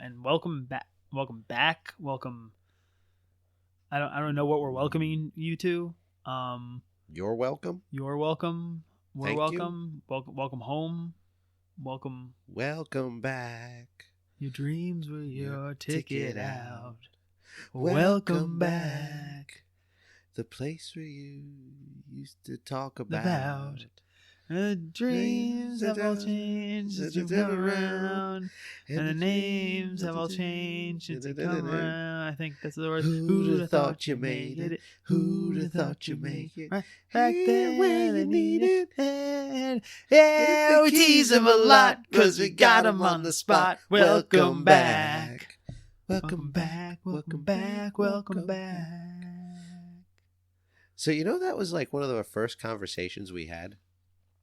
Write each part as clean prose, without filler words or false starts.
and welcome back. Welcome back. Welcome. I don't know what we're welcoming you to. You're welcome. You're welcome. We're Thank welcome. Welcome home. Welcome. Welcome back. Your dreams were your ticket out. Welcome back. The place where you used to talk about. The dreams have all changed since you've come around. And the names have all changed since you come around. I think that's the word. Who'd have thought you made it? Who'd have thought you made it? Right back then when they needed it. Yeah, we tease them a lot because we got them on the spot. Welcome back. Welcome back. Welcome back. Welcome back. So that was like one of the first conversations we had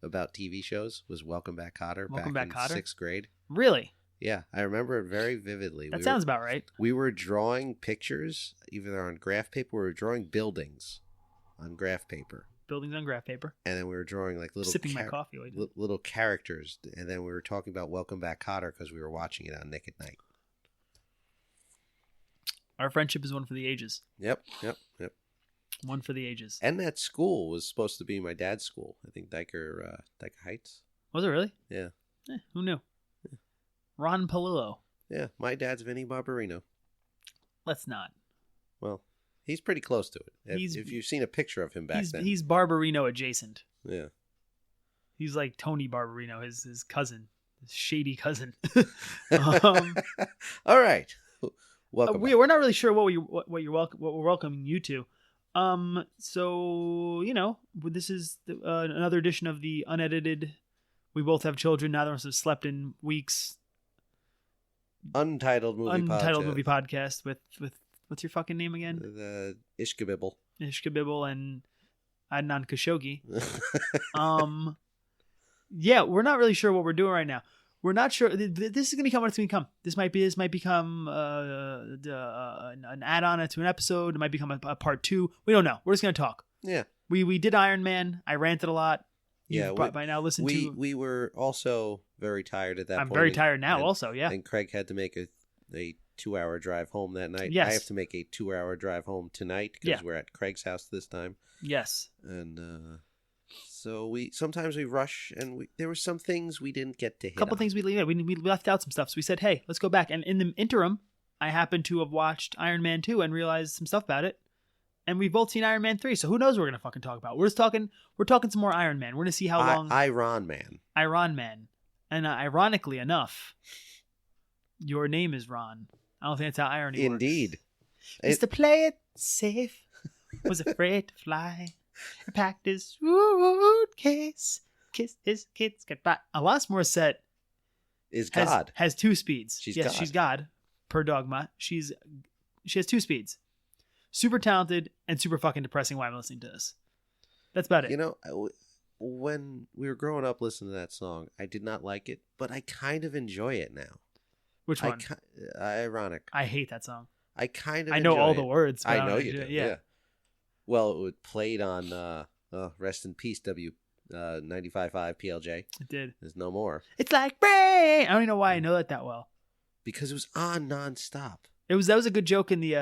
about TV shows was Welcome Back, Kotter. Welcome back Back, in Kotter? 6th grade. Really? Yeah, I remember it very vividly. That sounds about right. We were drawing pictures, either on graph paper. We were drawing buildings on graph paper. Buildings on graph paper. And then we were drawing like little Sipping my coffee. While you do it. little characters. And then we were talking about Welcome Back, Kotter because we were watching it on Nick at Night. Our friendship is one for the ages. Yep. One for the ages. And that school was supposed to be my dad's school. I think Diker Heights. Was it really? Yeah. Who knew? Yeah. Ron Palillo. Yeah, my dad's Vinny Barbarino. Let's not. Well, he's pretty close to it. If you've seen a picture of him back then. He's Barbarino adjacent. Yeah. He's like Tony Barbarino, his cousin. His shady cousin. All right. Welcome. We're not really sure what we're welcoming you to. So this is another edition of the unedited. We both have children. Neither of us have slept in weeks. Untitled movie podcast with what's your fucking name again? The Ishkabibble and Adnan Khashoggi. Yeah, we're not really sure what we're doing right now. We're not sure. This is going to become what it's going to become. This might become an add-on to an episode. It might become a part 2. We don't know. We're just going to talk. Yeah. We did Iron Man. I ranted a lot. Yeah. By now listened to. We were also very tired at that point. I'm very tired now also, yeah. And Craig had to make a 2-hour drive home that night. Yes. I have to make a 2-hour drive home tonight because we're at Craig's house this time. Yes. And so sometimes we rush, and there were some things we didn't get to hit. A couple things we left out some stuff. So we said, hey, let's go back. And in the interim, I happened to have watched Iron Man 2 and realized some stuff about it. And we've both seen Iron Man 3, so who knows what we're gonna fucking talk about? We're talking some more Iron Man. We're gonna see how long Iron Man. And ironically enough, your name is Ron. I don't think that's how irony works. Indeed. It's to play it safe. Was afraid to fly. Packed his suitcase. Kissed his kids goodbye. Alanis Morissette is God. Has 2 speeds. She's God. Per dogma. She has 2 speeds. Super talented and super fucking depressing while I'm listening to this. That's about it. When we were growing up listening to that song, I did not like it, but I kind of enjoy it now. Which one? Ironic. I hate that song. I kind of I know enjoy all it. the words. But I know you do. Yeah. Well, it played on rest in peace, 95.5 PLJ. It did. There's no more. It's like rain. I don't even know why I know that well. Because it was on nonstop. That was a good joke in the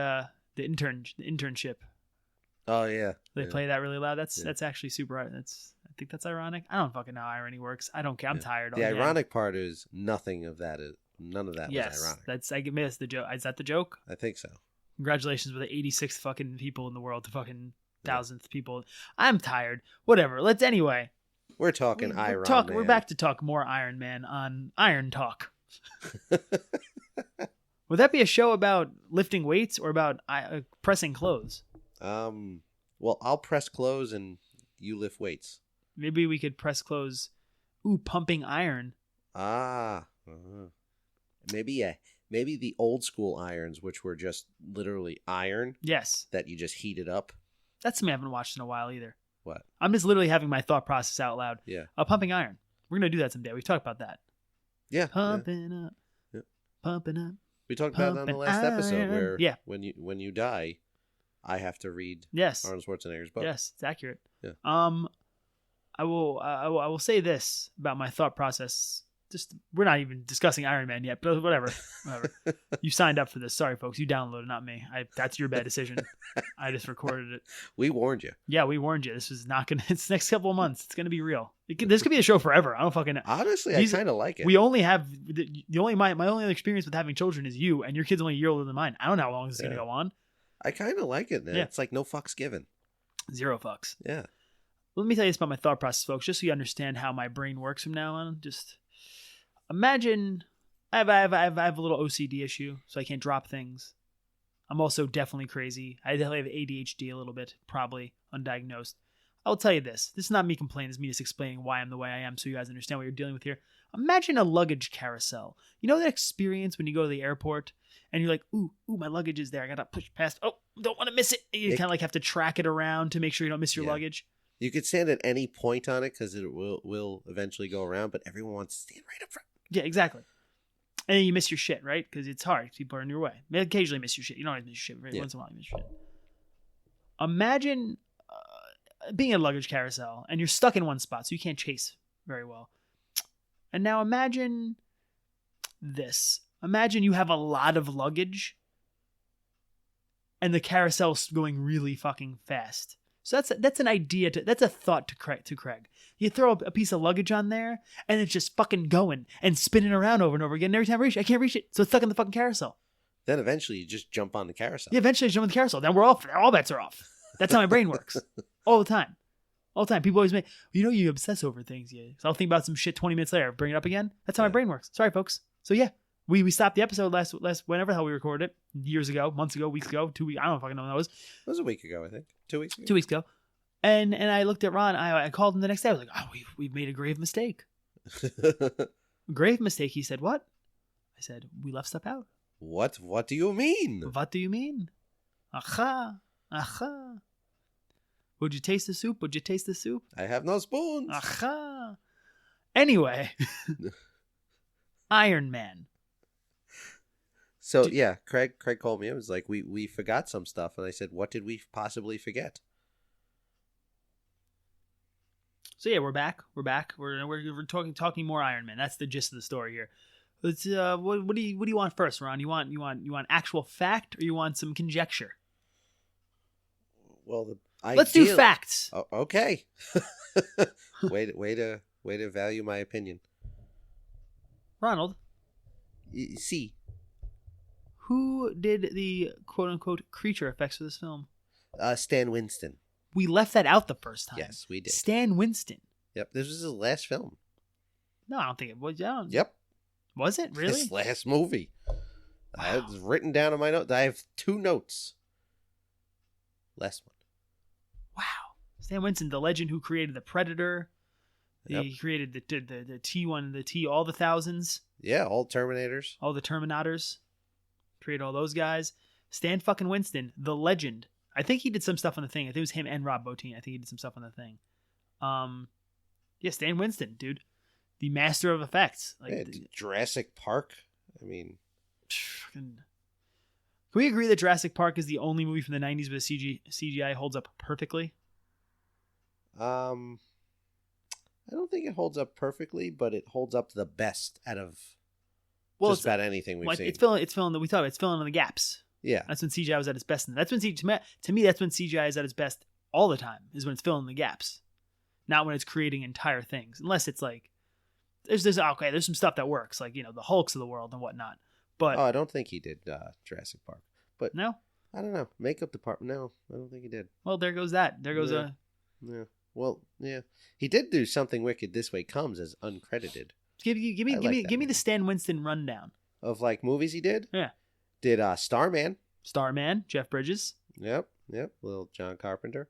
internship. Oh yeah. They play that really loud. That's actually super. I think that's ironic. I don't fucking know how irony works. I don't care. I'm tired. The ironic part is none of that was ironic. Yes, I missed the joke. Is that the joke? I think so. Congratulations with the 86th fucking people in the world, the fucking 1000th people. I'm tired. Whatever. Anyway. We're talking Iron Man. We're back to talk more Iron Man on Iron Talk. Would that be a show about lifting weights or about pressing clothes? Well, I'll press clothes and you lift weights. Maybe we could press clothes. Ooh, pumping iron. Maybe the old school irons, which were just literally iron. Yes. That you just heated up. That's something I haven't watched in a while either. What? I'm just literally having my thought process out loud. Yeah. Pumping iron. We're going to do that someday. We've talked about that. Yeah. Pumping up. Yeah. Pumping up. We talked about it on the last episode where when you die, I have to read Arnold Schwarzenegger's book. Yes, it's accurate. Yeah. I will say this about my thought process just we're not even discussing Iron Man yet, but whatever. You signed up for this. Sorry, folks. You downloaded, not me. That's your bad decision. I just recorded it. We warned you. Yeah, we warned you. This is not gonna. It's the next couple of months. It's gonna be real. This could be a show forever. I don't fucking know. Honestly, I kind of like it. We only have my only experience with having children is you, and your kid's only a year older than mine. I don't know how long this is gonna go on. I kind of like it. Man. Yeah. It's like no fucks given. 0 fucks. Yeah. Let me tell you this about my thought process, folks, just so you understand how my brain works from now on. Just imagine I have a little OCD issue, so I can't drop things. I'm also definitely crazy. I definitely have ADHD a little bit, probably undiagnosed. I'll tell you this. This is not me complaining. This is me just explaining why I'm the way I am so you guys understand what you're dealing with here. Imagine a luggage carousel. You know that experience when you go to the airport and you're like, ooh, my luggage is there. I got to push past. Oh, don't want to miss it. You kind of like have to track it around to make sure you don't miss your luggage. You could stand at any point on it because it will eventually go around, but everyone wants to stand right up front. Yeah, exactly. And then you miss your shit, right? Because it's hard. People are in your way. You occasionally miss your shit. You don't always miss your shit. Right? Once in a while you miss your shit. Imagine being a luggage carousel and you're stuck in one spot, so you can't chase very well. And now imagine this. Imagine you have a lot of luggage and the carousel's going really fucking fast. So that's an idea. That's a thought to Craig. You throw a piece of luggage on there and it's just fucking going and spinning around over and over again. And every time I can't reach it. So it's stuck in the fucking carousel. Then eventually you just jump on the carousel. Yeah, eventually you jump on the carousel. Then all bets are off. That's how my brain works. All the time. All the time. People always make, you obsess over things. Yeah. So I'll think about some shit 20 minutes later. Bring it up again. That's how my brain works. Sorry, folks. So yeah, we stopped the episode last whenever the hell we recorded it. Years ago, months ago, weeks ago, 2 weeks. I don't fucking know when that was. It was a week ago, I think. 2 weeks ago. 2 weeks ago. And I looked at Ron. I called him the next day. I was like, oh, we've made a grave mistake. Grave mistake. He said, what? I said, we left stuff out. What do you mean? What do you mean? Aha. Would you taste the soup? Would you taste the soup? I have no spoons. Aha. Anyway. Iron Man. So, yeah, Craig called me. It was like, we forgot some stuff. And I said, what did we possibly forget? So, yeah, we're back. We're talking more Iron Man. That's the gist of the story here. Let's, what do you want first, Ron? You want actual fact or you want some conjecture? Well, let's do facts. Oh, okay. way to value my opinion. Ronald. See. Who did the quote-unquote creature effects for this film? Stan Winston. We left that out the first time. Yes, we did. Stan Winston. Yep, this was his last film. No, I don't think it was. Yep. Was it really? His last movie. Wow. I have it written down in my notes. I have 2 notes. Last one. Wow. Stan Winston, the legend who created the Predator. Yep. He created the T1, all the thousands. Yeah, all Terminators. All the Terminators. Created all those guys. Stan fucking Winston, the legend. I think he did some stuff on the Thing. I think it was him and Rob Bottin. I think he did some stuff on the Thing. Yeah, Stan Winston, dude. The master of effects. Jurassic Park. I mean, can we agree that Jurassic Park is the only movie from the 90s where the CGI holds up perfectly? I don't think it holds up perfectly, but it holds up the best out of just about anything we've seen. It's filling in the gaps. Yeah, that's when CGI was at its best. And that's when to me, that's when CGI is at its best all the time. Is when it's filling in the gaps, not when it's creating entire things. Unless it's like there's some stuff that works, like the Hulks of the world and whatnot. But I don't think he did Jurassic Park. But no, I don't know. Makeup department. No, I don't think he did. Well, there goes that. There goes Yeah. Well, yeah. He did do Something Wicked This Way Comes as uncredited. Give me the Stan Winston rundown of like movies he did. Yeah. Did Starman, Jeff Bridges. Yep, little John Carpenter.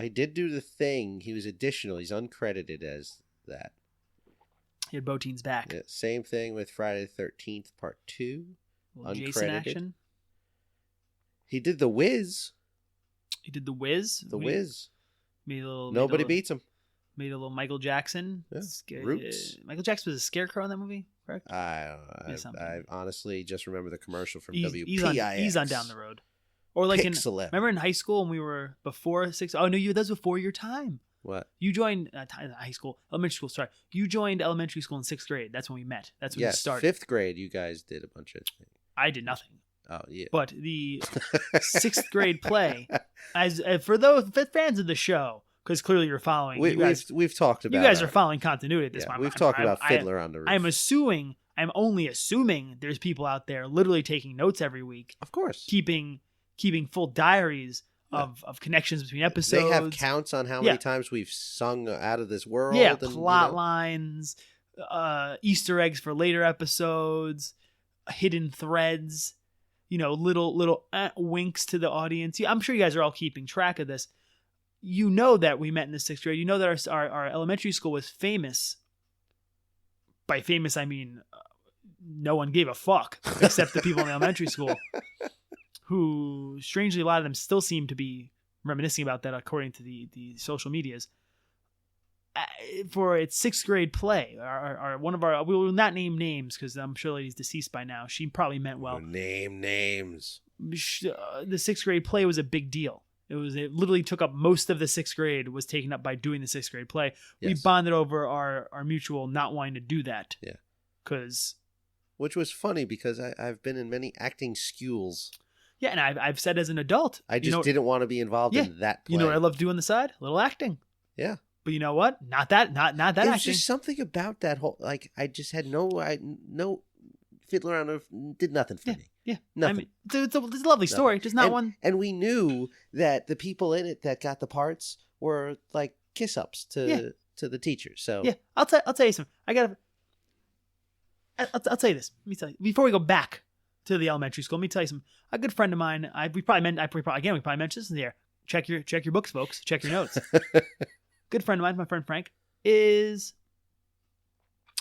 He did do The Thing. He was additional. He's uncredited as that. He had Bottin's back. Yeah, same thing with Friday the 13th Part 2. Uncredited. Jason action. He did The Wiz. The Wiz. Nobody beats him. Made a little Michael Jackson. Yeah. Roots. Michael Jackson was a scarecrow in that movie, correct? I don't know. I honestly just remember the commercial from WPIX. He's on Down the Road. Or like remember in high school when we were before 6? Oh no, that was before your time. What? You joined elementary school. Sorry, you joined elementary school in 6th grade. That's when we met. That's when we started. 5th grade, you guys did a bunch of things. I did nothing. Oh yeah. But the 6th grade play, as for those fans of the show, because clearly you're following. We've talked about. You guys are following continuity at this point. We've talked about Fiddler on the Roof. I'm only assuming there's people out there literally taking notes every week. Of course. Keeping full diaries of connections between episodes. They have counts on how many times we've sung Out of This World. Yeah, plot lines, Easter eggs for later episodes, hidden threads, little winks to the audience. I'm sure you guys are all keeping track of this. You know that we met in the 6th grade. You know that our elementary school was famous. By famous, I mean no one gave a fuck except the people in the elementary school, who, strangely, a lot of them still seem to be reminiscing about that according to the social medias. For its 6th grade play, we will not name names because I'm sure the lady's deceased by now. She probably meant well. Name names. The 6th grade play was a big deal. It literally took up most of the 6th grade, was taken up by doing the 6th grade play. Yes. We bonded over our mutual not wanting to do that. Yeah. Which was funny because I've been in many acting schools. Yeah, and I've said as an adult. I just didn't want to be involved in that play. You know what I love doing on the side? A little acting. Yeah. But you know what? Not that acting. There's just something about that whole, I just had no Fiddler on the Roof did nothing for me. Yeah. Nothing. I mean, it's a lovely story. Just not one. And we knew that the people in it that got the parts were like kiss-ups to the teachers. So yeah, I'll tell you something. I'll tell you this. Let me tell you, before we go back to the elementary school, let me tell you something. A good friend of mine, we probably mentioned this in the air. Check your books, folks. Check your notes. Good friend of mine, my friend Frank, is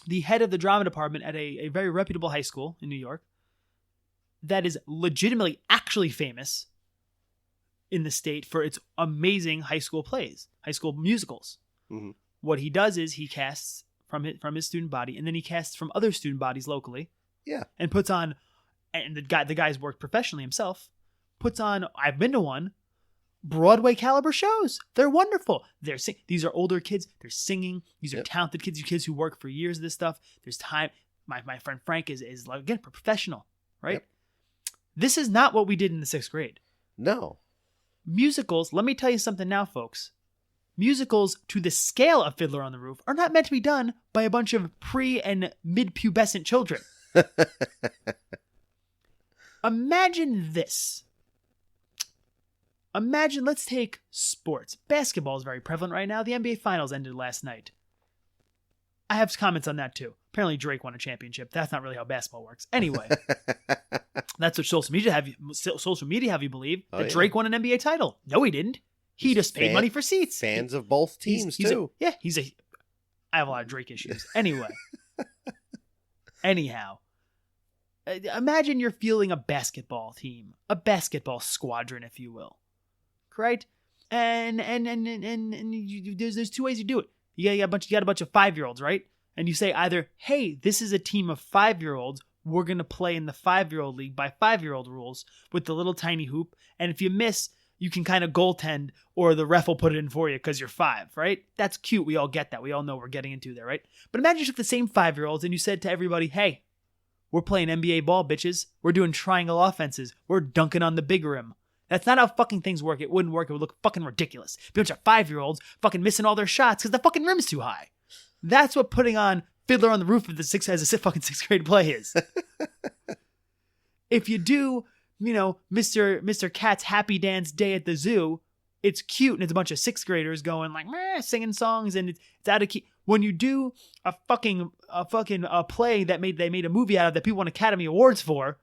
the head of the drama department at a very reputable high school in New York that is legitimately actually famous in the state for its amazing high school plays, high school musicals. Mm-hmm. What he does is he casts from his student body, and then he casts from other student bodies locally. Yeah. And puts on, and the guy's worked professionally himself, puts on, I've been to one, Broadway caliber shows. They're wonderful. These are older kids. They're singing. These are talented kids. Kids who work for years of this stuff. There's time. My friend Frank is like, again, professional, right? Yep. This is not what we did in the 6th grade. No. Musicals, let me tell you something now, folks. Musicals to the scale of Fiddler on the Roof are not meant to be done by a bunch of pre- and mid-pubescent children. Imagine this. Let's take sports. Basketball is very prevalent right now. The NBA Finals ended last night. I have comments on that too. Apparently Drake won a championship. That's not really how basketball works. Anyway, that's what social media have you believe that Drake won an NBA title. No, he didn't. He just paid money for seats. Fans of both teams too. I have a lot of Drake issues. Anyway. Anyhow. Imagine you're fielding a basketball team, a basketball squadron, if you will. Right? And there's two ways you do it. You got a bunch of 5-year-olds, right? And you say either, hey, this is a team of 5-year-olds. We're going to play in the 5-year-old league by 5-year-old rules with the little tiny hoop. And if you miss, you can kind of goaltend, or the ref will put it in for you because you're 5, right? That's cute. We all get that. We all know what we're getting into there, right? But imagine you took the same 5-year-olds and you said to everybody, hey, we're playing NBA ball, bitches. We're doing triangle offenses. We're dunking on the big rim. That's not how fucking things work. It wouldn't work. It would look fucking ridiculous. A bunch of 5-year-olds fucking missing all their shots because the fucking rim's too high. That's what putting on Fiddler on the Roof of the fucking 6th grade play is. If you do, Mr. Cat's Happy Dance Day at the Zoo, it's cute and it's a bunch of 6th graders going like, meh, singing songs and it's out of key. When you do a fucking play that they made a movie out of that people won Academy Awards for,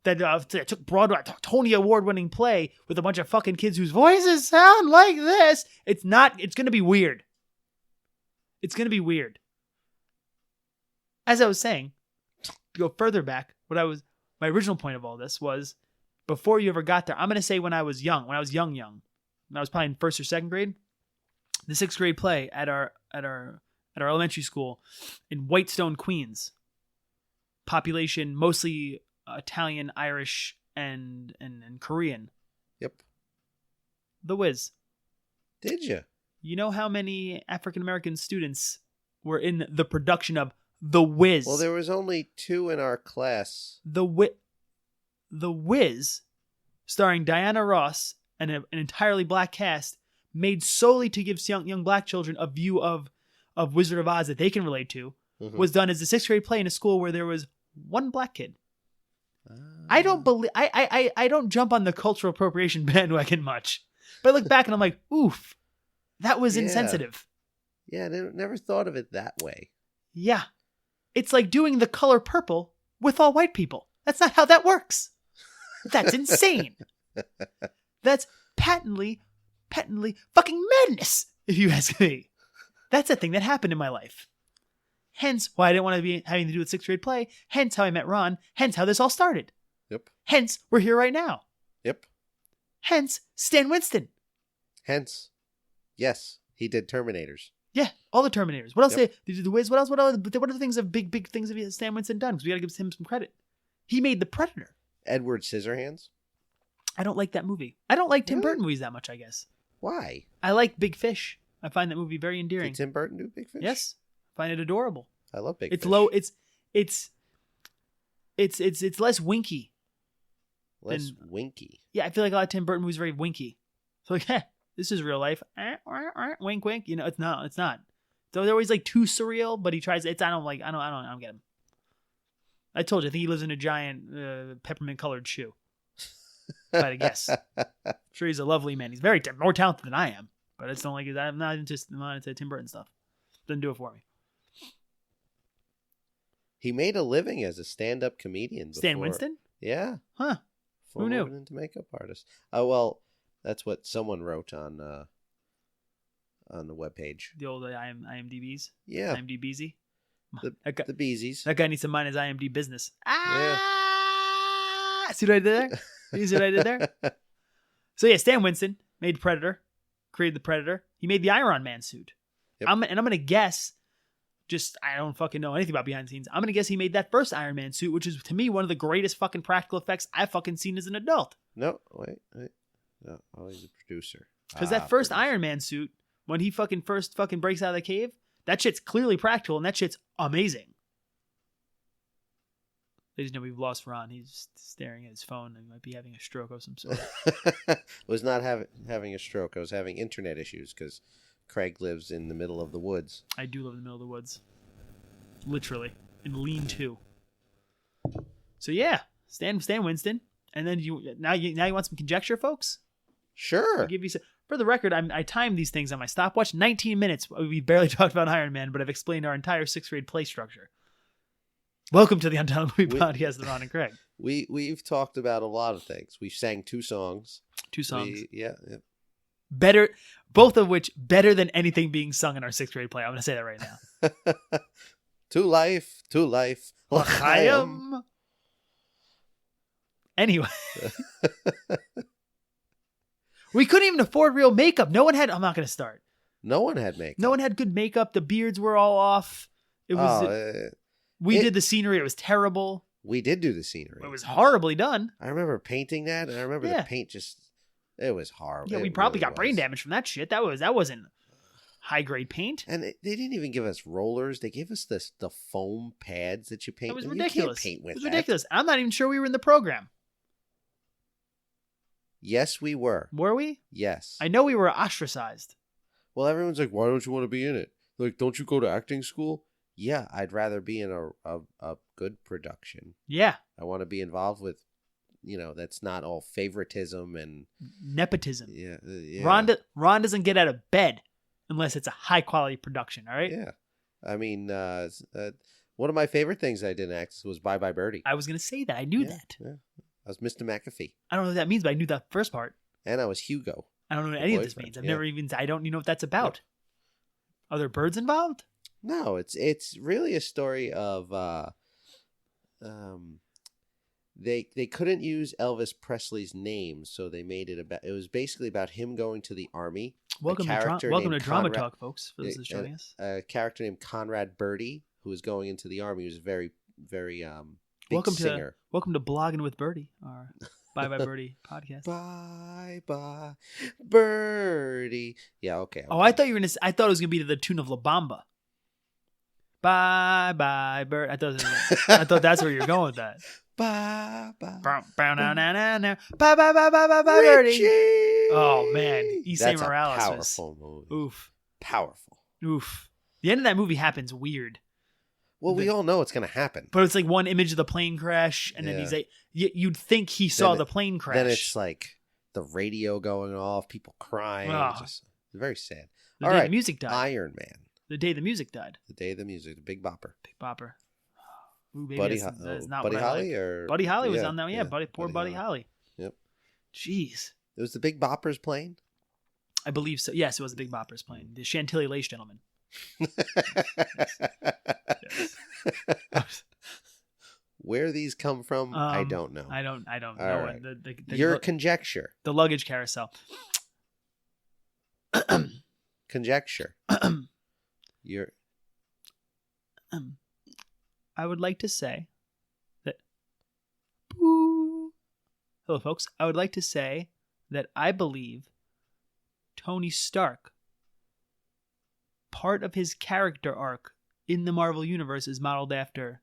that took Broadway, Tony Award-winning play with a bunch of fucking kids whose voices sound like this, it's going to be weird. It's going to be weird. As I was saying, to go further back, my original point of all this was, before you ever got there, I'm going to say when I was young, when I was probably in 1st or 2nd grade, the 6th grade play at our elementary school in Whitestone, Queens, population mostly Italian, Irish, and Korean. Yep. The Wiz. Did you? You know how many African American students were in the production of The Wiz? Well, there was only 2 in our class. The Wiz, starring Diana Ross and an entirely black cast, made solely to give young black children a view of Wizard of Oz that they can relate to, was done as a 6th grade play in a school where there was 1 black kid. I don't believe I don't jump on the cultural appropriation bandwagon much, but I look back and I'm like, oof, that was insensitive. Yeah, I never thought of it that way. Yeah, it's like doing The Color Purple with all white people. That's not how that works. That's insane. That's patently fucking madness, if you ask me. That's a thing that happened in my life. Hence why I didn't want to be having to do with 6th grade play. Hence how I met Ron. Hence how this all started. Yep. Hence we're here right now. Yep. Hence Stan Winston. Hence, yes, he did Terminators. Yeah, all the Terminators. What else? Did you do The Wiz? What else? What are the things of big things have Stan Winston done? Because we got to give him some credit. He made The Predator. Edward Scissorhands. I don't like that movie. I don't like Tim Burton movies that much, I guess. Why? I like Big Fish. I find that movie very endearing. Did Tim Burton do Big Fish? Yes. I find it adorable. I love Big Fish. It's low. It's less winky. Less winky. Yeah, I feel like a lot of Tim Burton movies are very winky. So like, this is real life. Wink, wink. You know, it's not. So they're always like too surreal, but he tries. I don't get him. I told you, I think he lives in a giant peppermint colored shoe. If I had to guess. I'm sure he's a lovely man. He's very more talented than I am, but I just don't like it. I'm not into Tim Burton stuff. Doesn't do it for me. He made a living as a stand-up comedian before. Stan Winston? Yeah. Huh. Before Who knew? moving into makeup artist. Oh, well, that's what someone wrote on the webpage. The old IMDb's? Yeah. IMDb's? The Beesies. That guy needs to mind his IMD business. Yeah. See what I did there? You see what I did there? So yeah, Stan Winston made Predator, created the Predator. He made the Iron Man suit. Yep. I'm going to guess, I don't fucking know anything about behind the scenes. I'm going to guess he made that first Iron Man suit, which is to me one of the greatest fucking practical effects I've fucking seen as an adult. No, wait. No, he's a producer. Because that first Iron Man suit, when he first breaks out of the cave, that shit's clearly practical and that shit's amazing. Ladies and gentlemen, we've lost Ron. He's staring at his phone and might be having a stroke of some sort. I was not having a stroke. I was having internet issues because Craig lives in the middle of the woods. I do live in the middle of the woods. Literally. In lean-to. So yeah, Stan Winston. And then now you want some conjecture, folks? Sure. I'll give you some. For the record, I timed these things on my stopwatch. 19 minutes. We barely talked about Iron Man, but I've explained our entire 6th grade play structure. Welcome to the Untitled Movie Podcast with Ron and Craig. We've talked about a lot of things. We sang 2 songs. 2 songs. Yeah. Better, both of which better than anything being sung in our 6th grade play. I'm going to say that right now. To life. L'chaim. Anyway. We couldn't even afford real makeup. I'm not going to start. No one had makeup. No one had good makeup. The beards were all off. It was... We did the scenery. It was terrible. We did do the scenery. It was horribly done. I remember painting that, and I remember the paint it was horrible. Yeah, we probably got brain damage from that shit. That wasn't high-grade paint. And they didn't even give us rollers. They gave us the foam pads that you paint. It was ridiculous. You can't paint with it was ridiculous. I'm not even sure we were in the program. Yes, we were. Were we? Yes. I know we were ostracized. Well, everyone's like, why don't you want to be in it? Like, don't you go to acting school? Yeah, I'd rather be in a good production. Yeah. I want to be involved with, that's not all favoritism and... nepotism. Yeah. Ron doesn't get out of bed unless it's a high-quality production, all right? Yeah. I mean, one of my favorite things I did in acting was Bye Bye Birdie. I was going to say that. I knew that. Yeah. I was Mr. McAfee. I don't know what that means, but I knew that first part. And I was Hugo. I don't know what any of this means. I don't even know what that's about. Yep. Are there birds involved? No, it's really a story of they couldn't use Elvis Presley's name, so they made it was basically about him going to the army. Welcome to Drama Talk, folks, for those who's joining us. A character named Conrad Birdie, who was going into the army, he was a very, very big singer. Welcome to Blogging with Birdie, Bye Bye Birdie podcast. Bye Bye Birdie. Yeah, okay. Oh, I thought you were gonna. I thought it was gonna be to the tune of La Bamba. Bye Bye Bird. I thought that's where you're going with that. Bye Bye. Bye Bye Bye Bye Bye Birdie. Oh man, That's Morales a powerful movie. Oof. Powerful. Oof. The end of that movie happens weird. Well, we all know it's going to happen. But it's like one image of the plane crash, and then he's like, you'd think he saw the plane crash. Then it's like the radio going off, people crying. Just very sad. All right, the music died. Iron Man. The day the music died. The day of the music, the Big Bopper. Big Bopper. Ooh, baby, Buddy, not Buddy what Holly? I like. Or Buddy Holly was on that one. Yeah, poor Buddy Holly. Yep. Jeez. It was the Big Bopper's plane? I believe so. Yes, it was the Big Bopper's plane. The Chantilly Lace Gentleman. Where these come from, I don't know. I don't know. Right. Your conjecture. The luggage carousel. Conjecture. Your. I would like to say that. Hello, folks. I would like to say that I believe Tony Stark, part of his character arc in the Marvel Universe, is modeled after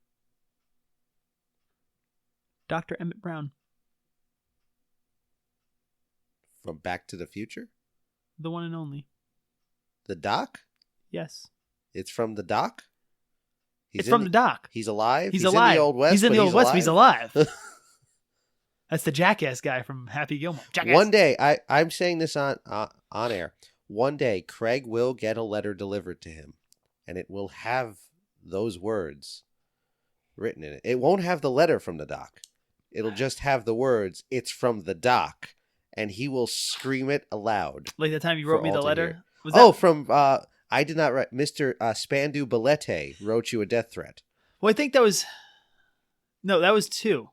Dr. Emmett Brown. From Back to the Future? The one and only. The Doc? Yes. It's from the Doc? It's from the Doc. He's alive? He's alive. In the Old West, he's in the Old West, but he's alive. That's the jackass guy from Happy Gilmore. Jackass. One day, I'm saying this on air. One day, Craig will get a letter delivered to him, and it will have those words written in it. It won't have the letter from the Doc. It'll just have the words, "It's from the Doc," and he will scream it aloud. Like the time you wrote me the letter? From, I did not write, Mr. Spandu Billete wrote you a death threat. Well, I think that was two.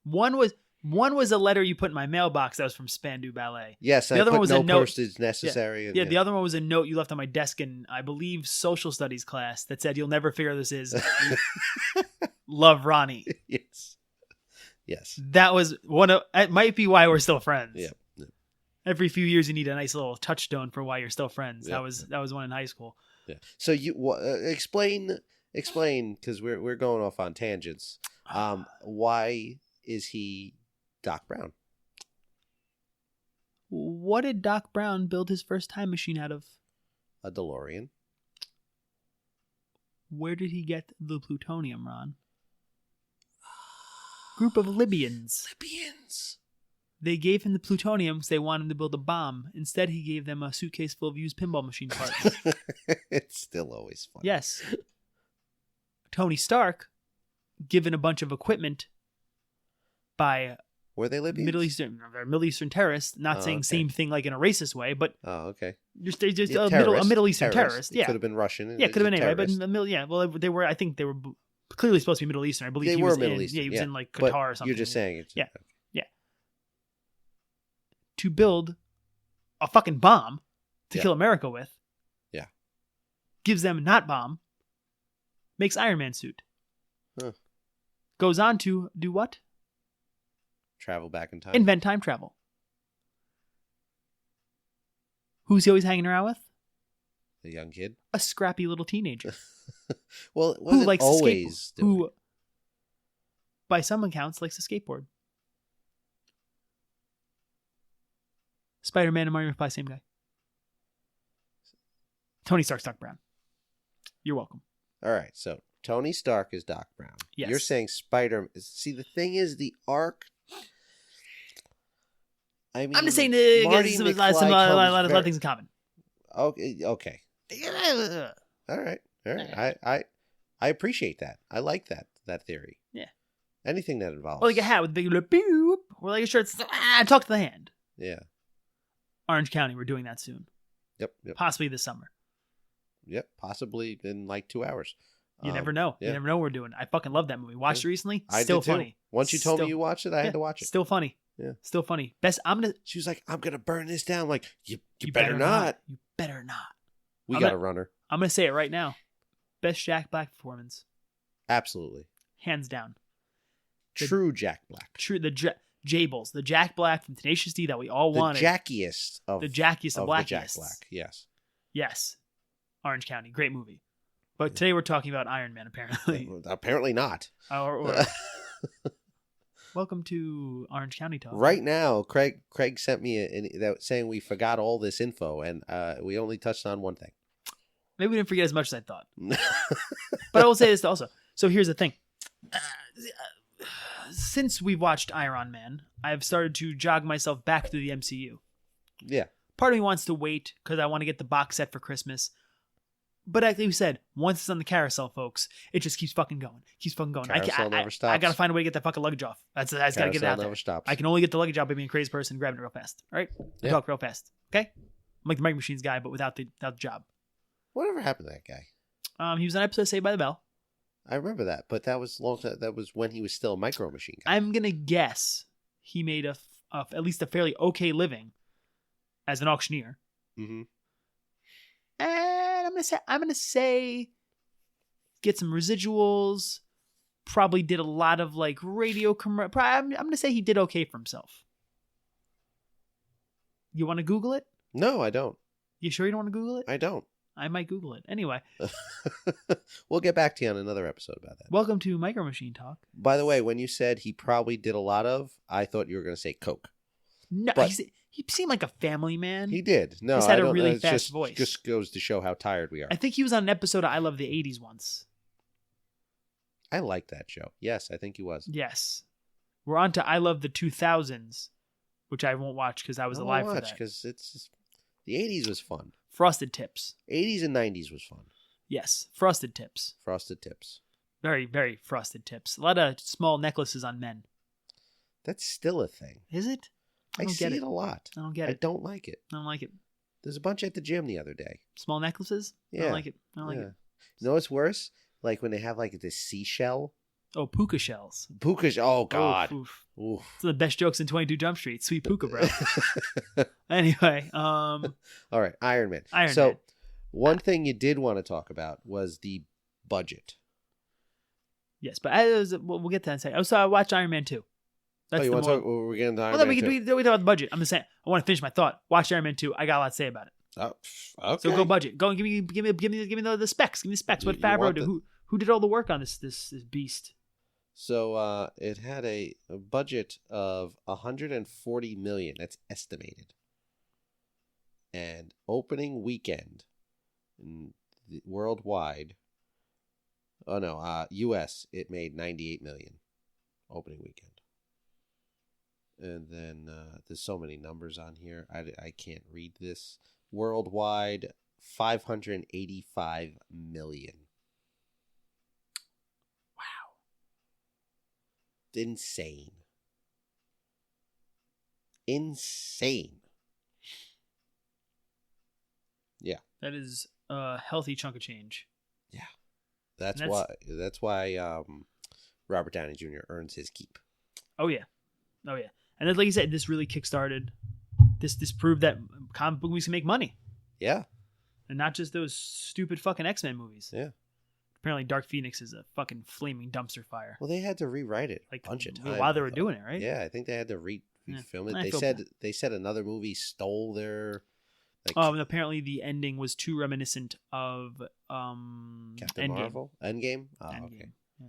One was a letter you put in my mailbox that was from Spandu Ballet. Yes, the other one was no a note. Postage necessary. Yeah, the other one was a note you left on my desk in, I believe, social studies class that said, "You'll never figure out this is." Love, Ronnie. Yes. That was one of. It might be why we're still friends. Yeah. Every few years, you need a nice little touchstone for why you're still friends. Yeah. That was one in high school. Yeah. So you explain because we're going off on tangents. Why is he Doc Brown? What did Doc Brown build his first time machine out of? A DeLorean. Where did he get the plutonium, Ron? Group of Libyans. They gave him the plutonium because they wanted him to build a bomb. Instead, he gave them a suitcase full of used pinball machine parts. It's still always fun. Yes. Tony Stark, given a bunch of equipment by were they Libyans? Middle Eastern terrorists. Not saying same thing like in a racist way, but okay. Just a Middle Eastern terrorist. Yeah, could have been Russian. Yeah, could have been anyway. But well, they were. I think they were clearly supposed to be Middle Eastern. I believe they were Middle Eastern. Yeah, he was in like Qatar or something. You're just saying it. Yeah. To build a fucking bomb to kill America with. Yeah. Gives them not bomb. Makes Iron Man suit. Huh. Goes on to do what? Travel back in time. Invent time travel. Who's he always hanging around with? A young kid. A scrappy little teenager. Well, it wasn't who likes always to skateboard. Who, by some accounts, likes to skateboard. Spider-Man and Mario McFly, same guy. Tony Stark's Doc Brown. You're welcome. All right, so Tony Stark is Doc Brown. Yes. You're saying Spider. See, the thing is, the arc. I mean, I'm just saying a lot of things in common. Okay. All right. I appreciate that. I like that theory. Yeah. Anything that involves. Or like a hat with a big boop, or like a shirt. Talk to the hand. Yeah. Orange County, we're doing that soon. Yep. Possibly this summer. Yep. Possibly in like 2 hours. You never know. Yeah. You never know what we're doing. I fucking love that movie. Watched it recently. I Still did too. Funny. Once you told me you watched it, I had to watch it. Still funny. Yeah. Still funny. She was like, I'm gonna burn this down. I'm like, you better not. You better not. We got a runner. I'm gonna say it right now. Best Jack Black performance. Absolutely. Hands down. True Jack Black. True. Jables, the Jack Black from Tenacious D that we all The wanted. jackiest of The jackiest of the blackiest. Jack Black. Yes. Yes. Orange County. Great movie. But today we're talking about Iron Man, apparently. Apparently not. or welcome to Orange County Talk. Right now, Craig sent me that saying we forgot all this info, and we only touched on one thing. Maybe we didn't forget as much as I thought. But I will say this also. So here's the thing. Since we've watched Iron Man, I've started to jog myself back through the MCU. Yeah. Part of me wants to wait because I want to get the box set for Christmas. But like we said, once it's on the carousel, folks, it just keeps fucking going. Keeps fucking going. Carousel never stops. I got to find a way to get that fucking luggage off. I just got to get it out never there. stops. I can only get the luggage out by being a crazy person and grabbing it real fast. All right? Yeah. Talk real fast. Okay? I'm like the Micro Machines guy, but without the job. Whatever happened to that guy? He was on an episode of Saved by the Bell. I remember that, but that was long. That was when he was still a Micro Machine guy. I'm gonna guess he made at least a fairly okay living as an auctioneer. Mm-hmm. And I'm gonna say get some residuals. Probably did a lot of like radio I'm gonna say he did okay for himself. You want to Google it? No, I don't. You sure you don't want to Google it? I don't. I might Google it. Anyway. We'll get back to you on another episode about that. Welcome to Micro Machine Talk. By the way, when you said he probably did a lot of, I thought you were going to say Coke. No, But he seemed like a family man. he did. No, Just had I a don't, really it's fast voice. Just goes to show how tired we are. I think he was on an episode of I Love the 80s once. I like that show. Yes, I think he was. Yes. We're on to I Love the 2000s, which I won't watch because I was alive for that. Because it's just, the 80s was fun. Frosted Tips. 80s and 90s was fun. Yes, Frosted Tips. Frosted Tips. Very, very Frosted Tips. A lot of small necklaces on men. That's still a thing. Is it? I don't see get it a lot. I don't get I it. don't like it. I don't like it. There's a bunch at the gym the other day. Small necklaces? I Yeah. don't like it. I don't like it. You know what's worse? Like when they have like this seashell. Oh, puka shells. Puka. Oh, God. Oof. Oof. It's one of the best jokes in 22 Jump Street. Sweet puka, bro. Anyway. All right. Iron Man. Iron so, Man. one thing you did want to talk about was the budget. Yes, but we'll get to that in a second. So I watched Iron Man 2. You want to talk? We're getting to Iron Well, then Man we 2. talk about the budget. I'm just saying. I want to finish my thought. Watch Iron Man 2. I got a lot to say about it. Oh, okay. So go budget. Go and give me the specs. Give me the specs. What You Favreau want did? Who did all the work on this beast? So it had a budget of $140 million. That's estimated. And opening weekend worldwide. Oh no, U.S. it made $98 million opening weekend. And then there's so many numbers on here. I can't read this. Worldwide, $585 million. Wow. Insane. Yeah. That is a healthy chunk of change. Yeah. That's why Robert Downey Jr. earns his keep. Oh yeah. And then, like you said, this really kickstarted. This proved that comic book movies can make money. Yeah. And not just those stupid fucking X-Men movies. Yeah. Apparently Dark Phoenix is a fucking flaming dumpster fire. Well, they had to rewrite it Like a bunch of times. while they were doing it, right? Yeah, I think they had to refilm it. I They feel said bad. they said another movie stole their And apparently the ending was too reminiscent of Captain Endgame. Marvel? Endgame? Oh, Endgame. okay. Yeah.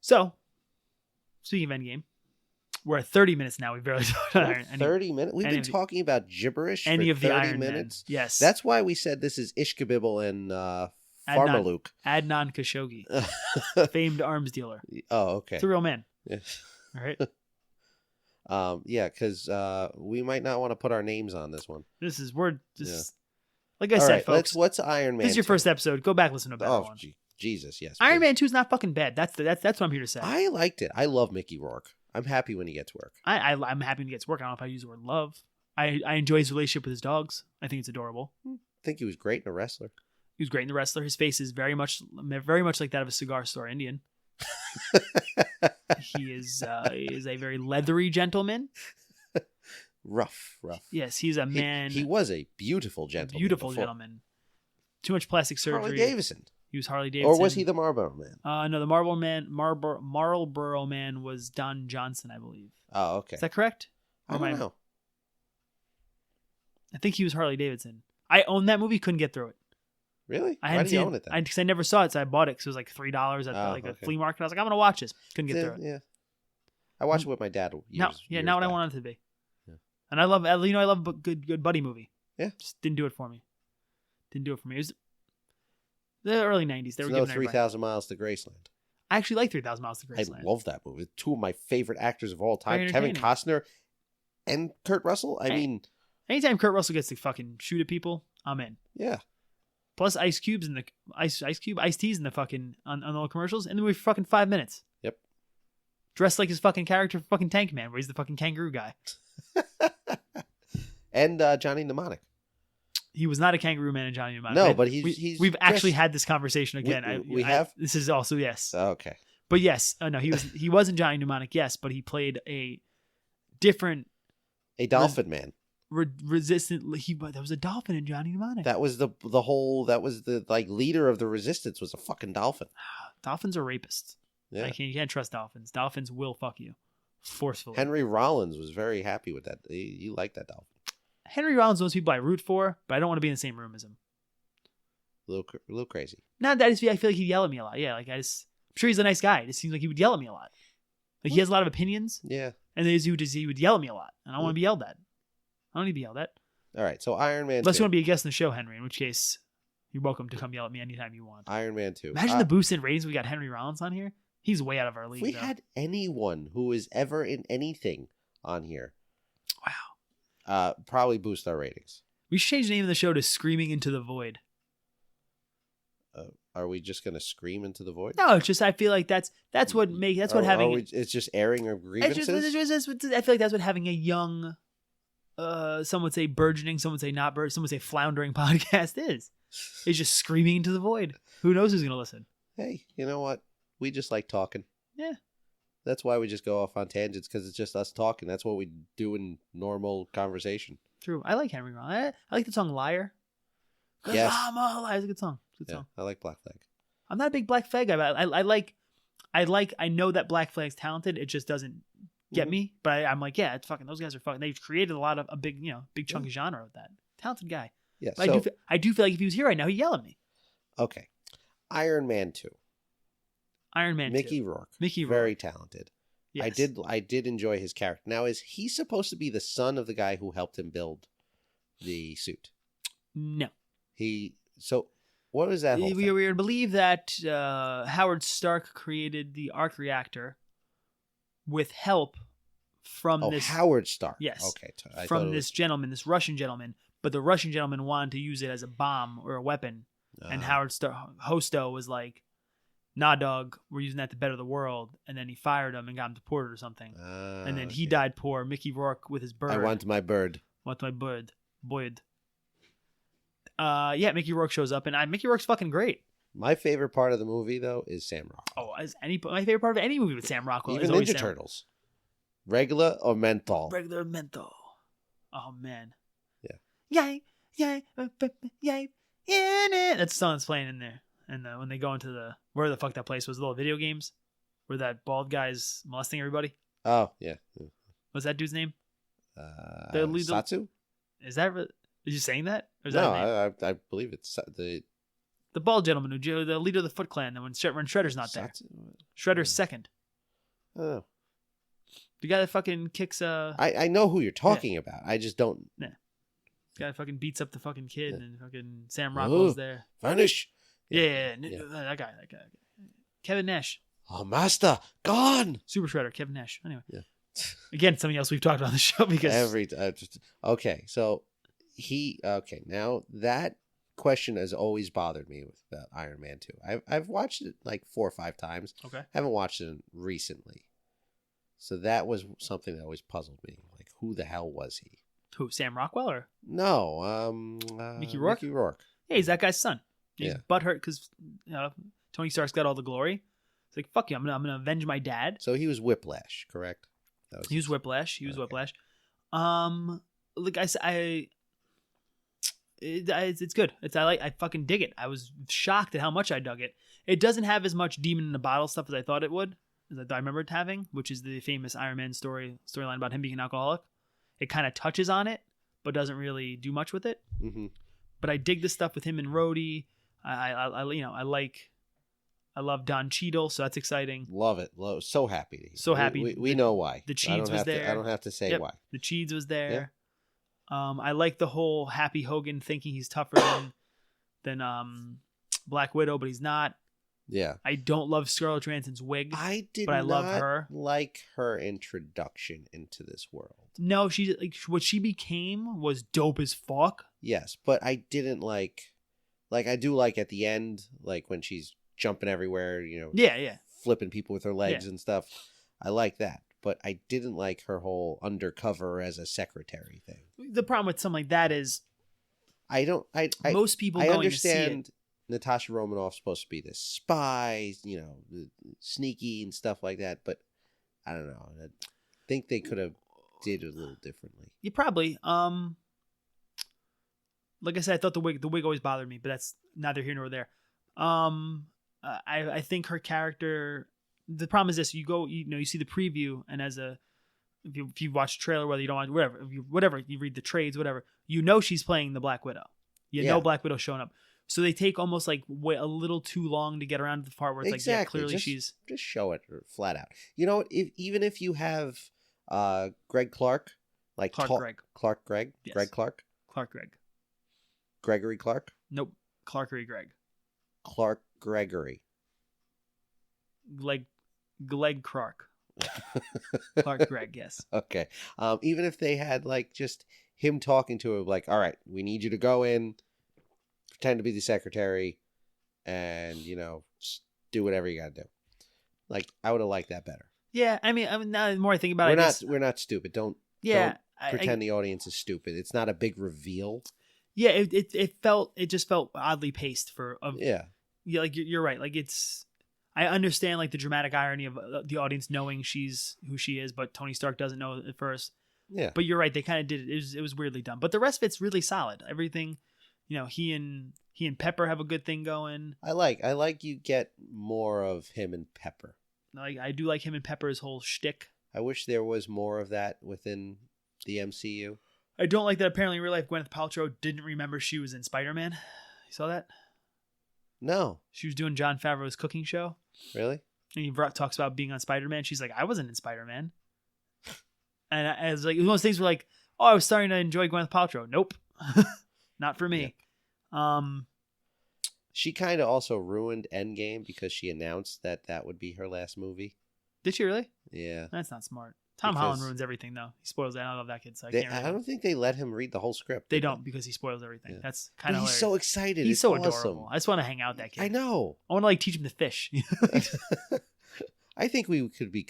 So, speaking of Endgame, we're at 30 minutes now. We barely talked about Iron 30 minutes? We've been talking about gibberish for 30 of the Iron minutes? Men. Yes. That's why we said this is Ishkabibble and Pharmaluke. Adnan Khashoggi, famed arms dealer. Oh, okay. It's a real man. Yeah. All right. Yeah, because we might not want to put our names on this one. Like I All said, right, folks. what's Iron Man? This is your 2? first episode. Go back, listen to a better one. Jesus, yes. Iron please. Man 2 is not fucking bad. That's what I'm here to say. I liked it. I love Mickey Rourke. I'm happy when he gets work. I'm happy when he gets work. I don't know if I use the word love. I enjoy his relationship with his dogs. I think it's adorable. I think he was great in a wrestler. He was great in The Wrestler. His face is very much like that of a cigar store Indian. He is a very leathery gentleman. Rough. Yes, he's a man. He was a beautiful gentleman. Gentleman. Too much plastic surgery. Harley Davidson. He was Harley Davidson. Or was he the Marlboro Man? No, the Marlboro Man was Don Johnson, I believe. Oh, okay. Is that correct? I don't know. I think he was Harley Davidson. I owned that movie, couldn't get through it. Really? Why did you own it then? Because I never saw it, so I bought it because it was like $3 at the flea market. I was like, I'm going to watch this. Couldn't get through it. Yeah. I watched it with my dad. Not what I wanted it to be. Yeah. And I love a good buddy movie. Yeah. Just didn't do it for me. It was the early 90s. They were giving 3,000 Miles to Graceland. I actually like 3,000 Miles to Graceland. I love that movie. Two of my favorite actors of all time, Very Kevin entertaining. Costner and Kurt Russell. I mean, anytime Kurt Russell gets to fucking shoot at people, I'm in. Yeah. Plus Ice Tea's in the fucking on all the commercials, and then we fucking 5 minutes. Yep. Dressed like his fucking character, fucking Tank Man, where he's the fucking kangaroo guy. And Johnny Mnemonic. He was not a kangaroo man in Johnny Mnemonic. No, but we've actually had this conversation again. We have. This is also yes. Okay. But yes, no, he wasn't Johnny Mnemonic. Yes, but he played a dolphin man. Resistant. There was a dolphin in Johnny Mnemonic. That was the like leader of the resistance was a fucking dolphin. Dolphins are rapists. Yeah. You can't trust dolphins. Dolphins will fuck you forcefully. Henry Rollins was very happy with that. You like that dolphin. Henry Rollins knows people I root for, but I don't want to be in the same room as him. A little crazy. Not that I feel like he'd yell at me a lot. Yeah, I'm sure he's a nice guy. It just seems like he would yell at me a lot. Like he has a lot of opinions. Yeah. And he would yell at me a lot. And I don't want to be yelled at. I don't need to be yelled at. All right, so Iron Man 2. Unless you want to be a guest in the show, Henry, in which case you're welcome to come yell at me anytime you want. Iron Man 2. Imagine the boost in ratings we got Henry Rollins on here. He's way out of our league. If we had anyone who is ever in anything on here, wow, probably boost our ratings. We should change the name of the show to Screaming into the Void. Are we just gonna scream into the void? No, it's just I feel like that's what having it's just airing of grievances. I feel like that's what having a young, some would say burgeoning, some would say not burgeoning, some would say floundering podcast is. It's just screaming into the void. Who knows who's gonna listen? Hey, you know what? We just like talking. Yeah. That's why we just go off on tangents, because it's just us talking. That's what we do in normal conversation. True. I like Henry Rollins. I like the song Liar. Yes. I'm a liar. It's a good song. Good song. I like Black Flag. I'm not a big Black Flag guy, but I know that Black Flag's talented. It just doesn't get me. But I'm like, yeah, it's fucking, those guys are fucking, they've created a big chunk of genre of that. Talented guy. Yeah. But I do feel like if he was here right now, he'd yell at me. Okay. Iron Man 2. Iron Man 2. Mickey Rourke. Very talented. Yes. I did enjoy his character. Now, is he supposed to be the son of the guy who helped him build the suit? No. So what is that whole thing? We are to believe that Howard Stark created the arc reactor with help from this Howard Stark. Yes. Okay. From this Russian gentleman, but the Russian gentleman wanted to use it as a bomb or a weapon, and Howard Stark Hosto was like, "Nah, dog, we're using that to better the world." And then he fired him and got him deported or something. And then he died poor. Mickey Rourke with his bird. I want my bird. Boyd. Yeah, Mickey Rourke shows up, and Mickey Rourke's fucking great. My favorite part of the movie, though, is Sam Rockwell. My favorite part of any movie with Sam Rockwell Even is always Ninja Turtles. Regular or menthol? Regular menthol. Oh, man. Yeah. Yay. That's the song that's playing in there. And when they go into where the fuck that place was, the little video games, where that bald guy's molesting everybody. Oh, yeah. What's that dude's name? Satsu? Is you saying that? Or is no, I believe it's the bald gentleman, the leader of the Foot Clan, when Shredder's not there. Shredder's second. Oh. The guy that fucking kicks... I know who you're talking about. I just don't... Yeah. The guy that fucking beats up the fucking kid, and fucking Sam Rockwell's there. Vanish! Yeah. That guy. Kevin Nash. Oh, master, gone! Super Shredder, Kevin Nash. Anyway. Yeah. Again, something else we've talked about on the show because... Okay, so now that question has always bothered me with Iron Man 2. I've watched it like 4 or 5 times. Okay. Haven't watched it recently. So that was something that always puzzled me. Like, who the hell was he? Who, Sam Rockwell or? No, Mickey Rourke? Mickey Rourke. Yeah, he's that guy's son. He's Yeah. butthurt because Tony Stark's got all the glory. It's like, fuck you, I'm gonna avenge my dad. So he was Whiplash, correct? He was Whiplash. Whiplash. Like It's good. I fucking dig it. I was shocked at how much I dug it. It doesn't have as much demon in the bottle stuff as I thought it would, as I remember it having, which is the famous Iron Man storyline about him being an alcoholic. It kind of touches on it, but doesn't really do much with it. Mm-hmm. But I dig the stuff with him and Rhodey. I love Don Cheadle, so that's exciting. Love it. So happy. So happy. We know why. The Cheeds was there. I don't have to say why. The Cheeds was there. Yeah. I like the whole Happy Hogan thinking he's tougher than Black Widow, but he's not. Yeah. I don't love Scarlett Johansson's wig. I love her. Like her introduction into this world. No, she's like what she became was dope as fuck. Yes, but I didn't like I do like at the end, like when she's jumping everywhere, Yeah. flipping people with her legs and stuff. I like that. But I didn't like her whole undercover as a secretary thing. The problem with something like that is most people I going understand to see it. Natasha Romanoff's supposed to be this spy, sneaky and stuff like that, but I don't know. I think they could have did it a little differently. You probably like I said, I thought the wig always bothered me, but that's neither here nor there. I think her character. The problem is this: you see the preview, and if you watch the trailer, whether you don't watch whatever, you read the trades, whatever, she's playing the Black Widow. You know Black Widow showing up, so they take almost like a little too long to get around to the part where it's like, yeah, clearly she's just show it flat out. You know what? Even if you have Greg Clark, like Clark Gregg, yes. Greg Clark, Gregory Clark. Nope, Clarkery Greg. Clark Gregory. Glegg Clark. Clark Gregg, yes. Okay. Even if they had like just him talking to her, like, all right, we need you to go in, pretend to be the secretary, and just do whatever you got to do. Like, I would have liked that better. Yeah, I mean, now the more I think about it, we're not stupid. Don't pretend the audience is stupid. It's not a big reveal. Yeah, it just felt oddly paced yeah, like you're right. Like I understand like the dramatic irony of the audience knowing she's who she is, but Tony Stark doesn't know at first. Yeah. But you're right. They kind of did it. It was weirdly done. But the rest of it's really solid. Everything, he and Pepper have a good thing going. I like you get more of him and Pepper. Like I do like him and Pepper's whole shtick. I wish there was more of that within the MCU. I don't like that apparently in real life Gwyneth Paltrow didn't remember she was in Spider-Man. You saw that? No. She was doing Jon Favreau's cooking show. Really? And he talks about being on Spider-Man. She's like, I wasn't in Spider-Man. And I was like, one of those things were like, oh, I was starting to enjoy Gwyneth Paltrow. Nope. Not for me. Yeah. She kind of also ruined Endgame because she announced that would be her last movie. Did she really? Yeah. That's not smart. Tom Holland ruins everything, though. He spoils it. I love that kid, so I don't think they let him read the whole script. They don't because he spoils everything. Yeah. That's kind of hilarious. He's so excited. He's so adorable. I just want to hang out with that kid. I know. I want to teach him to fish. I think we could be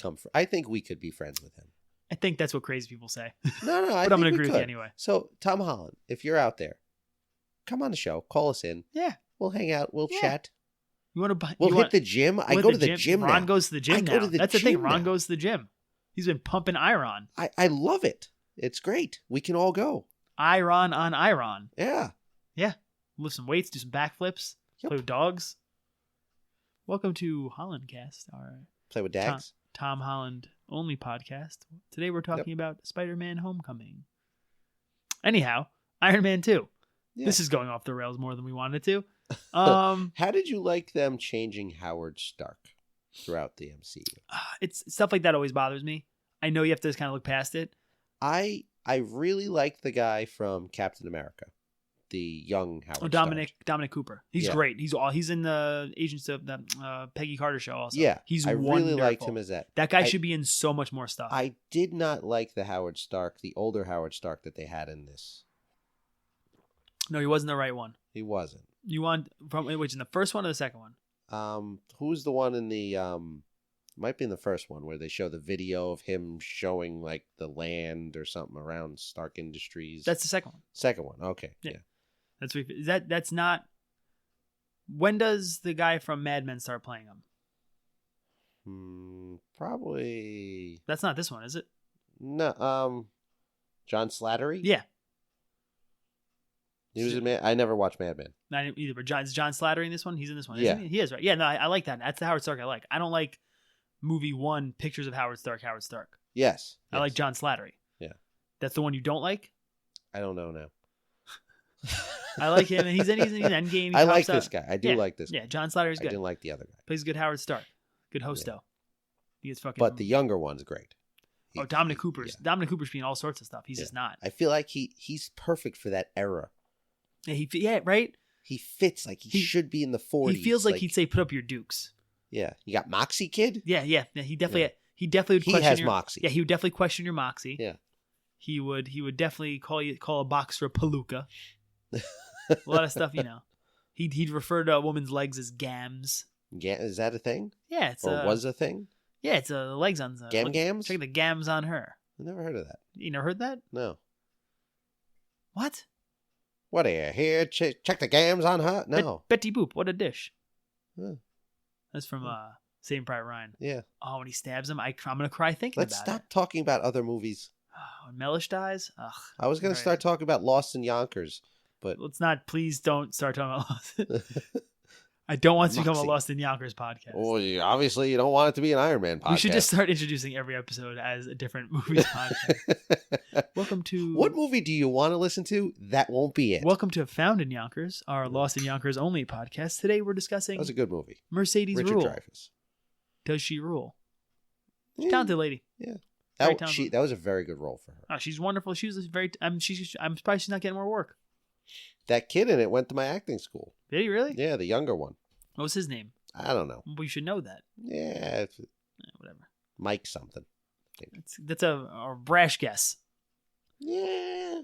friends with him. I think that's what crazy people say. No, but I'm going to agree with you anyway. So, Tom Holland, if you're out there, come on the show. Call us in. Yeah. We'll hang out. We'll chat. We'll hit the gym. I go to the gym now. Ron goes to the gym now. That's the thing. Ron goes to the gym. He's been pumping iron. I love it. It's great. We can all go. Iron on iron. Yeah. Yeah. Lift some weights, do some backflips, play with dogs. Welcome to Hollandcast, our play with Dags. Tom Holland only podcast. Today we're talking about Spider-Man Homecoming. Anyhow, Iron Man 2. Yeah. This is going off the rails more than we wanted to. How did you like them changing Howard Stark throughout the MCU? It's stuff like that always bothers me. I know you have to just kind of look past it. I really like the guy from Captain America, the young Howard Dominic Stark. Cooper. He's great. He's in the Agents of the Peggy Carter show also. Yeah, he's I wonderful. really liked him as that. That guy should be in so much more stuff. I did not like the Howard Stark, the older Howard Stark that they had in this. No, he wasn't the right one. He wasn't. You want from which in the first one or the second one? Who's the one in the might be in the first one where they show the video of him showing like the land or something around Stark Industries. That's the second one. Second one. Okay. Yeah. That's not. When does the guy from Mad Men start playing him? Probably. That's not this one, is it? No. John Slattery? Yeah. He was in I never watched Mad Men. Not either, but is John Slattery in this one? He's in this one. Yeah. Isn't he? He is, right? Yeah, no, I like that. That's the Howard Stark I like. I don't like movie 1, Pictures of Howard Stark, Howard Stark. Yes. I like John Slattery. Yeah. That's the one you don't like? I don't know now. I like him, and he's in Endgame. I like this guy. I do like this guy. Yeah, John Slattery's good. I didn't like the other guy. Plays good Howard Stark. Good hosto. He is fucking. But the younger one's great. Dominic Cooper's. Yeah. Dominic Cooper's being all sorts of stuff. He's just not. I feel like he's perfect for that era. Yeah, right? He fits like he should be in the 40s. He feels like he'd say, "Put up your dukes." Yeah. You got Moxie Kid? Yeah. He definitely would question has moxie. Yeah, he would definitely question your moxie. Yeah. He would definitely call a boxer a palooka. A lot of stuff, He'd refer to a woman's legs as gams. Is that a thing? Yeah, was a thing? Yeah, it's legs on gams. Check the gams on her. I never heard of that. You never heard that? No. What? What are you here? Check the gams on her? No. Betty Boop. What a dish. Huh. That's from Saving Private Ryan. Yeah. Oh, when he stabs him, I'm gonna cry thinking Let's about it. stop talking about other movies. Oh, when Mellish dies. Ugh. I was gonna start talking about Lost in Yonkers, but let's not. Please don't start talking about Lost. I don't want to become a Lost in Yonkers podcast. Well, obviously you don't want it to be an Iron Man podcast. We should just start introducing every episode as a different movies podcast. Welcome to... What movie do you want to listen to? That won't be it. Welcome to Found in Yonkers, our Lost in Yonkers only podcast. Today we're discussing... That was a good movie. Mercedes Richard Rule. Dreyfuss. Does she rule? She's a talented lady. Yeah. That was a very good role for her. Oh, she's wonderful. She was very... I'm surprised she's not getting more work. That kid in it went to my acting school. Did he really? Yeah, the younger one. What was his name? I don't know. We should know that. Yeah. Whatever. Mike something. That's a brash guess. Yeah.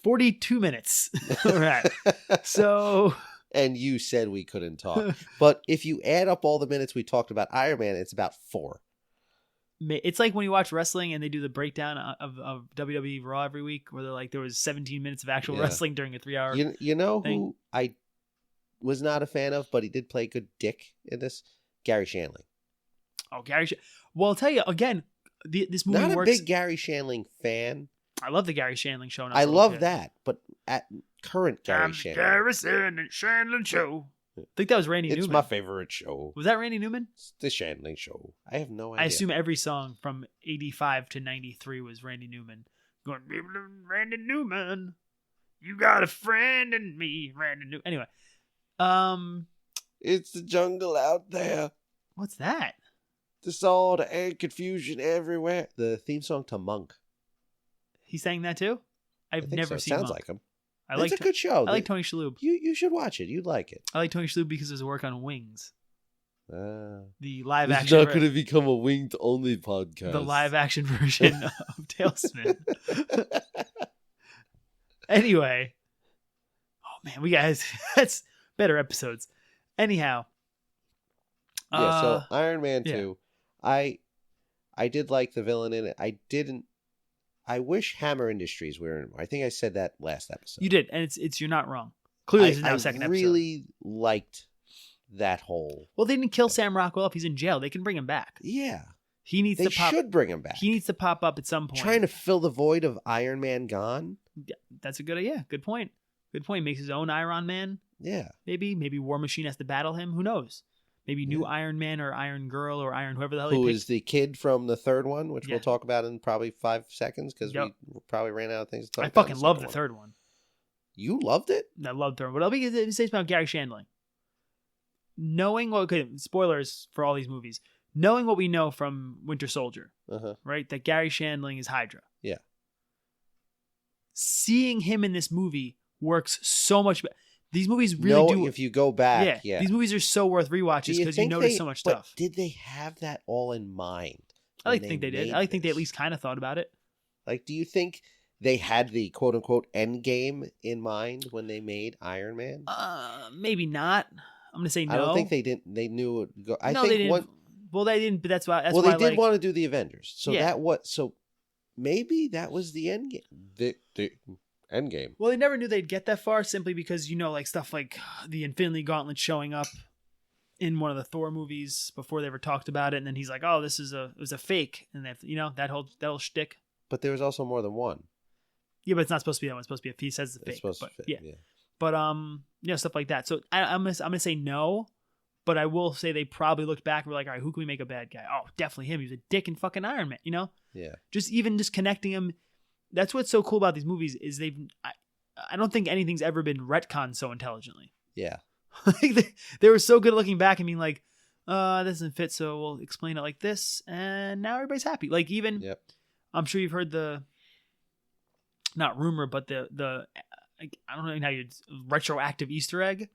42 minutes. All right. So... And you said we couldn't talk. But if you add up all the minutes we talked about Iron Man, it's about 4. It's like when you watch wrestling and they do the breakdown of WWE Raw every week, where they're like, there was 17 minutes of actual wrestling during a 3-hour. You know thing. Who I was not a fan of, but he did play good dick in this? Gary Shandling. Oh, well, I'll tell you again. This movie not works. Not a big Gary Shandling fan. I love the Gary Shandling show. I love that, but at current Gary Shandling. Gary Shandling show. I think that was Randy Newman. It's my favorite show. Was that Randy Newman? It's the Shandling show. I have no idea. I assume every song from 85 to 93 was Randy Newman. Going, Randy Newman, you got a friend in me, Randy Newman. Anyway, it's the jungle out there. What's that? Disorder and confusion everywhere. The theme song to Monk. He sang that too? I've never seen Sounds Monk. like him. It's a good show. I like Tony Shalhoub. You should watch it. You'd like it. I like Tony Shalhoub because of his work on Wings. The live it's action. It's not going to become a winged only podcast. The live action version of Tailspin. Anyway. Oh man, we guys, that's better episodes. Anyhow. Yeah, so Iron Man 2. Yeah. I did like the villain in it. I wish Hammer Industries were in it. I think I said that last episode. You did, and it's you're not wrong. Clearly, this is now a second episode. I really liked that whole. Well, they didn't kill Sam Rockwell if he's in jail. They can bring him back. Yeah, he needs they to pop. should bring him back. He needs to pop up at some point. Trying to fill the void of Iron Man gone. Yeah, that's a good idea. Good point. Good point. Makes his own Iron Man. Yeah. Maybe War Machine has to battle him. Who knows? Maybe new Iron Man or Iron Girl or Iron whoever the hell. Who is the kid from the third one, which we'll talk about in probably 5 seconds because we probably ran out of things to talk about. I fucking love the third one. You loved it? I loved the third one. But I'll be saying about Gary Shandling. Knowing spoilers for all these movies. Knowing what we know from Winter Soldier, right? That Gary Shandling is Hydra. Yeah. Seeing him in this movie works so much better. These movies really do. If you go back, these movies are so worth rewatches because you notice so much stuff. But did they have that all in mind? I think they did. I think they at least kind of thought about it. Like, do you think they had the quote unquote end game in mind when they made Iron Man? Maybe not. I'm gonna say no. I don't think they didn't. They knew it. They didn't. Well, they didn't. But that's why. They did want to do the Avengers. So So maybe that was the end game. The Endgame. Well, they never knew they'd get that far simply because, like stuff like the Infinity Gauntlet showing up in one of the Thor movies before they ever talked about it. And then he's like, oh, it was a fake. And they have, that whole shtick. But there was also more than one. Yeah, but it's not supposed to be that one. It's supposed to be he says it's It's fake. supposed But, to fit. yeah. Yeah. But stuff like that. So I'm gonna say no, but I will say they probably looked back and were like, all right, who can we make a bad guy? Oh, definitely him. He was a dick in fucking Iron Man. You know? Yeah. Just connecting him. That's what's so cool about these movies is I don't think anything's ever been retconned so intelligently. Yeah. Like they were so good at looking back and being like, that doesn't fit, so we'll explain it like this, and now everybody's happy. Like even, Yep. I'm sure you've heard the, not rumor, but the I don't know how you retroactive Easter egg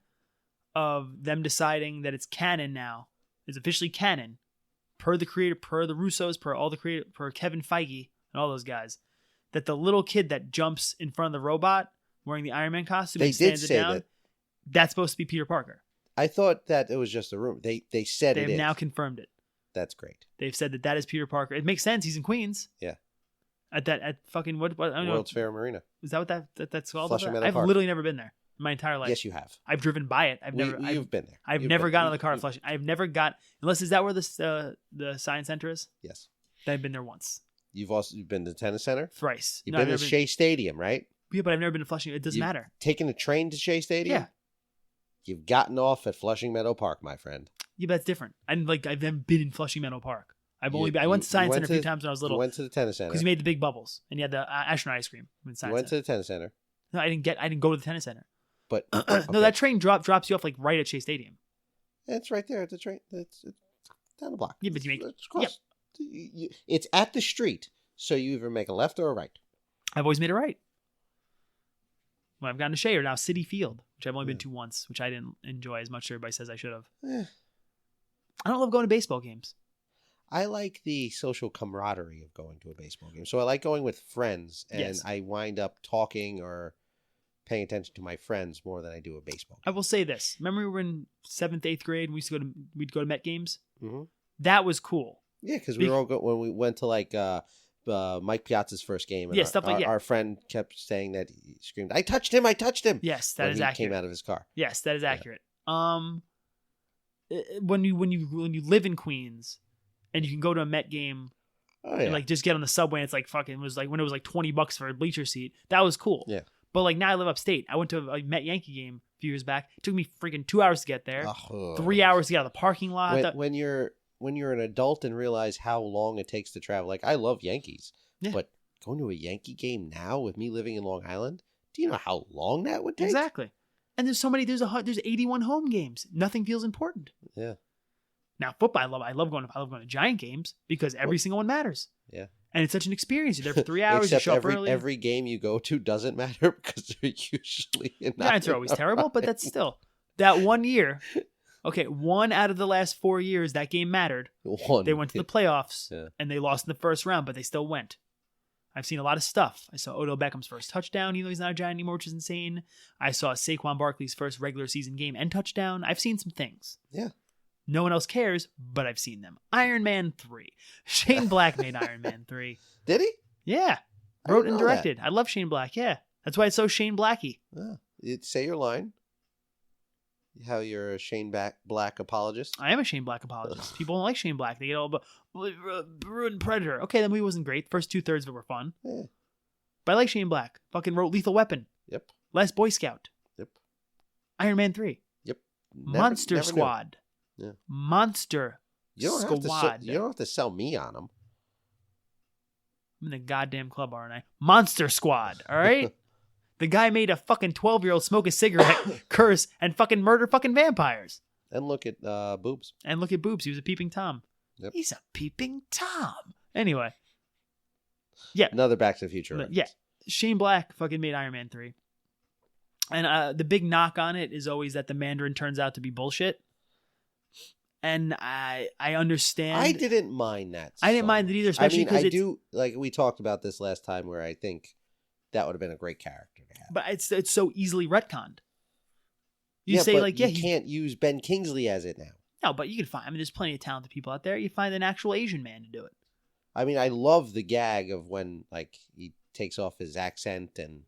of them deciding that it's canon now. It's officially canon, per the creator, per the Russos, per all the creator, per Kevin Feige and all those guys, that the little kid that jumps in front of the robot wearing the Iron Man costume They and did stands it say down, that. that's supposed to be Peter Parker. I thought that it was just a rumor. They said They've it is. now confirmed it. That's great. They've said that is Peter Parker. It makes sense. He's in Queens. Yeah. At fucking what I don't know. World's Fair Marina. Is that what that's called? Flushing Meadow I've Park. literally never been there in my entire life. Yes, you have. I've driven by it. You've been there. I've You've never been- gotten on the car at you- Flushing. I've never got unless is that where the Science Center is? Yes. I've been there once, You've also been to the tennis center. thrice. You've No, been I've to never Shea Stadium, right? Yeah, but I've never been to Flushing. It doesn't You- matter. Taking a train to Shea Stadium. Yeah. You've gotten off at Flushing Meadow Park, my friend. Yeah, but that's different. I've never been in Flushing Meadow Park. I went to You Science went Center a few to- times when I was You little went to the tennis center. because you made the big bubbles and you had the astronaut ice cream in You Science went to Center. the tennis center, No, I didn't go to the tennis center. but No, okay. that train drops you off like right at Shea Stadium. It's right there at the train. It's down the block. Yeah, but you make- It's across. It's at the street, so you either make a left or a right. I've always made it right. When I've gotten to Shea or now Citi Field, which I've only been Yeah. to once, which I didn't enjoy as much as everybody says I should have. Eh. I don't love going to baseball games. I like the social camaraderie of going to a baseball game. So I like going with friends, and Yes. I wind up talking or paying attention to my friends more than I do a baseball I will say this. Remember we were in 7th, 8th grade and we'd go to Met games? game. Mm-hmm. That was cool. Yeah, because we were all when we went to like Mike Piazza's first game. And Yeah, stuff like- yeah. Our friend kept saying that he screamed, "I touched him! I touched him!" Yes, that when is he accurate. came out of his car. Yes, that is accurate. When you live in Queens and you can go to a Met game Oh yeah, and like just get on the subway and it's like fucking, it was like when it was like $20 for a bleacher seat, that was cool. Yeah. But like now I live upstate. I went to a Met Yankee game a few years back. It took me freaking 2 hours to get there. Ugh. 3 hours to get out of the parking lot. when you're an adult and realize how long it takes to travel. Like I love Yankees, Yeah. but going to a Yankee game now with me living in Long Island, do you know how long that would take? Exactly. And there's so many. There's 81 home games. Nothing feels important. Yeah. Now football, I love going to Giant games because every single one matters. Yeah. And it's such an experience. You're there for 3 hours. Except you show up early. every game you go to doesn't matter because they're usually Giants are always terrible, but that's still that 1 year. Okay, 1 out of the last 4 years that game mattered. one. They went to the playoffs Yeah. and they lost in the first round, but they still went. I've seen a lot of stuff. I saw Odell Beckham's first touchdown, even though he's not a Giant anymore, which is insane. I saw Saquon Barkley's first regular season game and touchdown. I've seen some things. Yeah. No one else cares, but I've seen them. Iron Man 3. Shane Black made Iron Man 3. Did he? Yeah. I Wrote didn't and know that. directed. I love Shane Black. Yeah. That's why it's so Shane Blacky. Say your line. How you're a Shane Black apologist. I am a Shane Black apologist. People don't like Shane Black. They get all about ruined Predator. Okay, that movie wasn't great. First 2/3 of it were fun. Yeah. But I like Shane Black. Fucking wrote Lethal Weapon. Yep. Last Boy Scout. Yep. Iron Man 3. Yep. Monster never knew. Squad. Yeah. Monster You don't have to. Squad. You don't have to sell me on them. I'm in the goddamn club, aren't I? Monster Squad. All right? The guy made a fucking 12-year-old smoke a cigarette, curse, and fucking murder fucking vampires. And look at boobs. And look at boobs. He was a peeping Tom. Yep. He's a peeping Tom. Anyway. Yeah. Another Back to the Future. Yeah. Shane Black fucking made Iron Man 3. And the big knock on it is always that the Mandarin turns out to be bullshit. And I understand. I didn't mind that. I didn't mind it either, especially because I do, like we talked about this last time, where I think that would have been a great character to have. But it's so easily retconned. You yeah, say but like, you yeah, can't use Ben Kingsley as it now. no, but you can find. I mean, there's plenty of talented people out there. You find an actual Asian man to do it. I mean, I love the gag of when like he takes off his accent and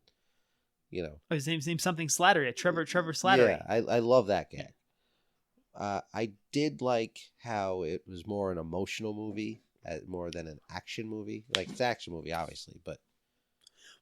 Oh, his name's something Slattery. Trevor Slattery. Yeah, I love that gag. I did like how it was more an emotional movie more than an action movie. Like it's an action movie, obviously, but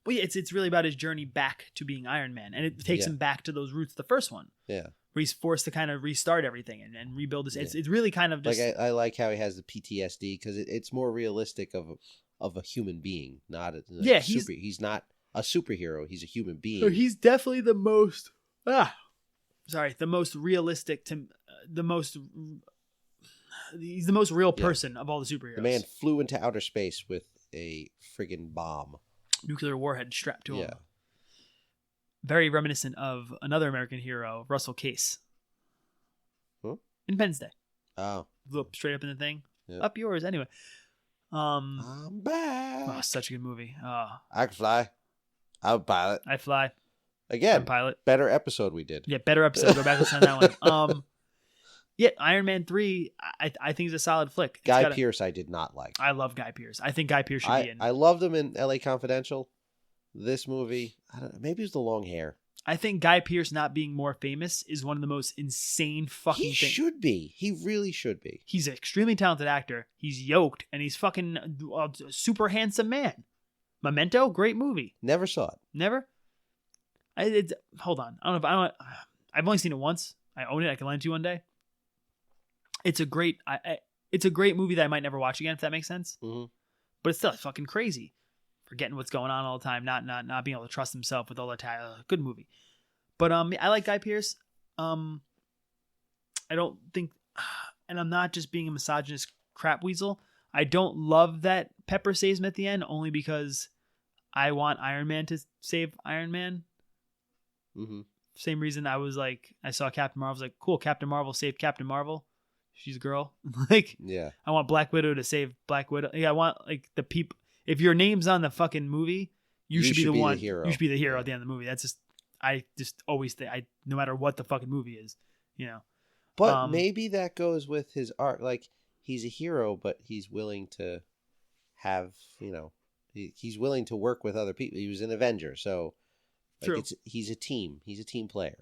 Well, yeah, it's really about his journey back to being Iron Man, and it takes him back to those roots, the first one. Yeah. Where he's forced to kind of restart everything and rebuild this. It's really kind of just... Like, I like how he has the PTSD, because it's more realistic of a human being, not a he's not a superhero. He's a human being. He's definitely the most... the most realistic he's the most real person of all the superheroes. The man flew into outer space with a friggin' bomb. Nuclear warhead strapped to him. Yeah. Very reminiscent of another American hero, Russell Case. Huh? Independence Day. Oh. Flew up straight up in the thing. Yep. Up yours, anyway. I'm back. Oh, such a good movie. I can fly. I'm a pilot. I fly. Again, I'm pilot. Better episode we did. Yeah, better episode. Go back and on that one. Yeah, Iron Man 3, I think is a solid flick. Guy Pearce I did not like. I love Guy Pearce. I think Guy Pearce should be in. I loved him in LA Confidential. This movie, I don't know, maybe it was the long hair. I think Guy Pearce not being more famous is one of the most insane fucking things. He should be. He really should be. He's an extremely talented actor. He's yoked, and he's fucking a super handsome man. Memento, great movie. Never saw it. Never? Hold on. I've only seen it once. I own it. I can lend it to you one day. It's a great movie that I might never watch again, if that makes sense. Mm-hmm. But it's still fucking crazy. Forgetting what's going on all the time, not being able to trust himself with all the time. Good movie. But I like Guy Pearce. I don't think, and I'm not just being a misogynist crap weasel. I don't love that Pepper saves him at the end, only because I want Iron Man to save Iron Man. Mm-hmm. Same reason I saw Captain Marvel. I was like, cool, Captain Marvel saved Captain Marvel. She's a girl. I want Black Widow to save Black Widow. Yeah, I want the people. If your name's on the fucking movie, you should be the one. Hero. You should be the hero at the end of the movie. That's I just always think, no matter what the fucking movie is, But maybe that goes with his art. Like, he's a hero, but he's willing to have, he's willing to work with other people. He was an Avenger, so True. He's a team. He's a team player.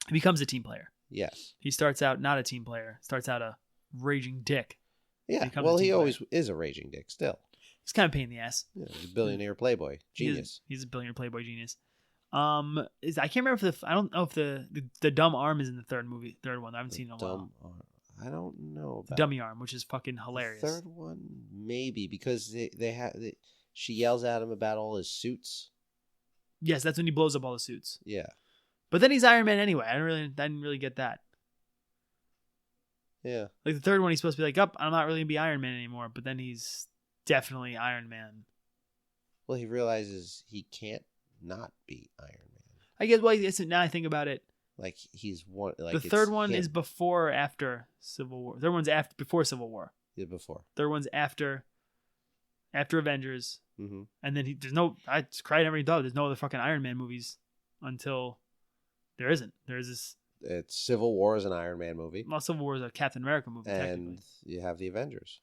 He becomes a team player. Yes. He starts out not a team player. Starts out a raging dick. Yeah. Well, he always is a raging dick still. He's kind of a pain in the ass. Yeah, he's a billionaire playboy genius. He's a billionaire playboy genius. I can't remember if I don't know if the dumb arm is in the third one. I haven't seen it in a while. I don't know about dummy arm, which is fucking hilarious. The third one, maybe, because she yells at him about all his suits. Yes, that's when he blows up all the suits. Yeah. But then he's Iron Man anyway. I didn't really get that. Yeah. Like the third one, he's supposed to be like, I'm not really gonna be Iron Man anymore. But then he's definitely Iron Man. Well, he realizes he can't not be Iron Man. I guess. Well, now I think about it. Like he's one. Like the third one is before or after Civil War. Third one's before Civil War. Yeah, before. Third one's after Avengers. Mm-hmm. And then I cried every dog. There's no other fucking Iron Man movies until there isn't. There's this. It's Civil War is an Iron Man movie. Well, Civil War is a Captain America movie. And you have the Avengers.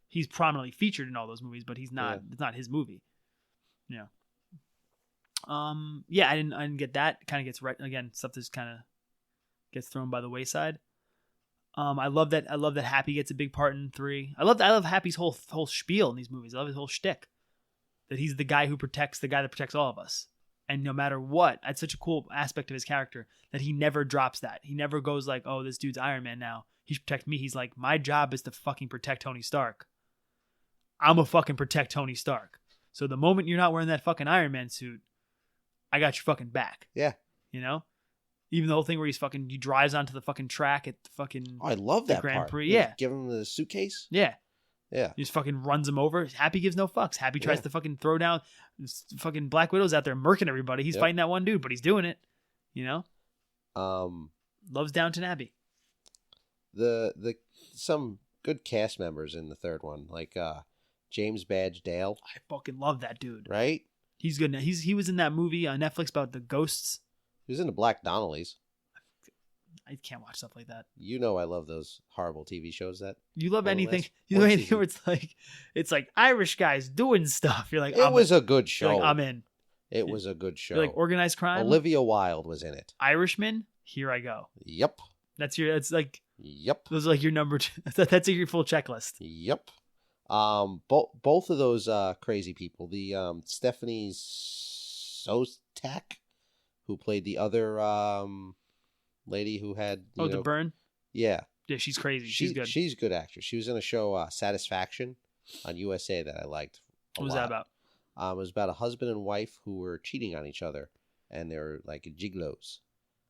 He's prominently featured in all those movies, but he's not. Yeah. It's not his movie. Yeah. Yeah, I didn't get that. Kind of gets right again. Stuff that kind of gets thrown by the wayside. I love that Happy gets a big part in 3. I love Happy's whole spiel in these movies. I love his whole shtick. That he's the guy that protects all of us. And no matter what, that's such a cool aspect of his character that he never drops that. He never goes like, oh, this dude's Iron Man now. He should protect me. He's like, my job is to fucking protect Tony Stark. I'm gonna fucking protect Tony Stark. So the moment you're not wearing that fucking Iron Man suit, I got your fucking back. Yeah. Even the whole thing where he drives onto the fucking track at the fucking I love that Grand part. Prix. Yeah. Give him the suitcase. Yeah. Yeah. He just fucking runs him over. Happy gives no fucks. Happy tries to fucking throw down. Fucking Black Widow's out there murking everybody. He's fighting that one dude, but he's doing it. Loves Downton Abbey. The some good cast members in the third one, like James Badge Dale. I fucking love that dude. Right? He's good. He was in that movie on Netflix about the ghosts. He was in the Black Donnellys. I can't watch stuff like that. I love those horrible TV shows that you love anything. You love anything where it's like Irish guys doing stuff. You're like, it was a good show. Like, I'm in. It was a good show. You're like Organized Crime. Olivia Wilde was in it. Irishman. Here I go. Yep. That's like. Yep. Those are like your number two. That's your full checklist. Yep. Both of those crazy people. The Stephanie Sostak, who played the other lady who had the burn. Yeah, Yeah, she's crazy. She's good. She's a good actress. She was in a show Satisfaction on USA that I liked. What was that about? It was about a husband and wife who were cheating on each other, and they were like gigolos.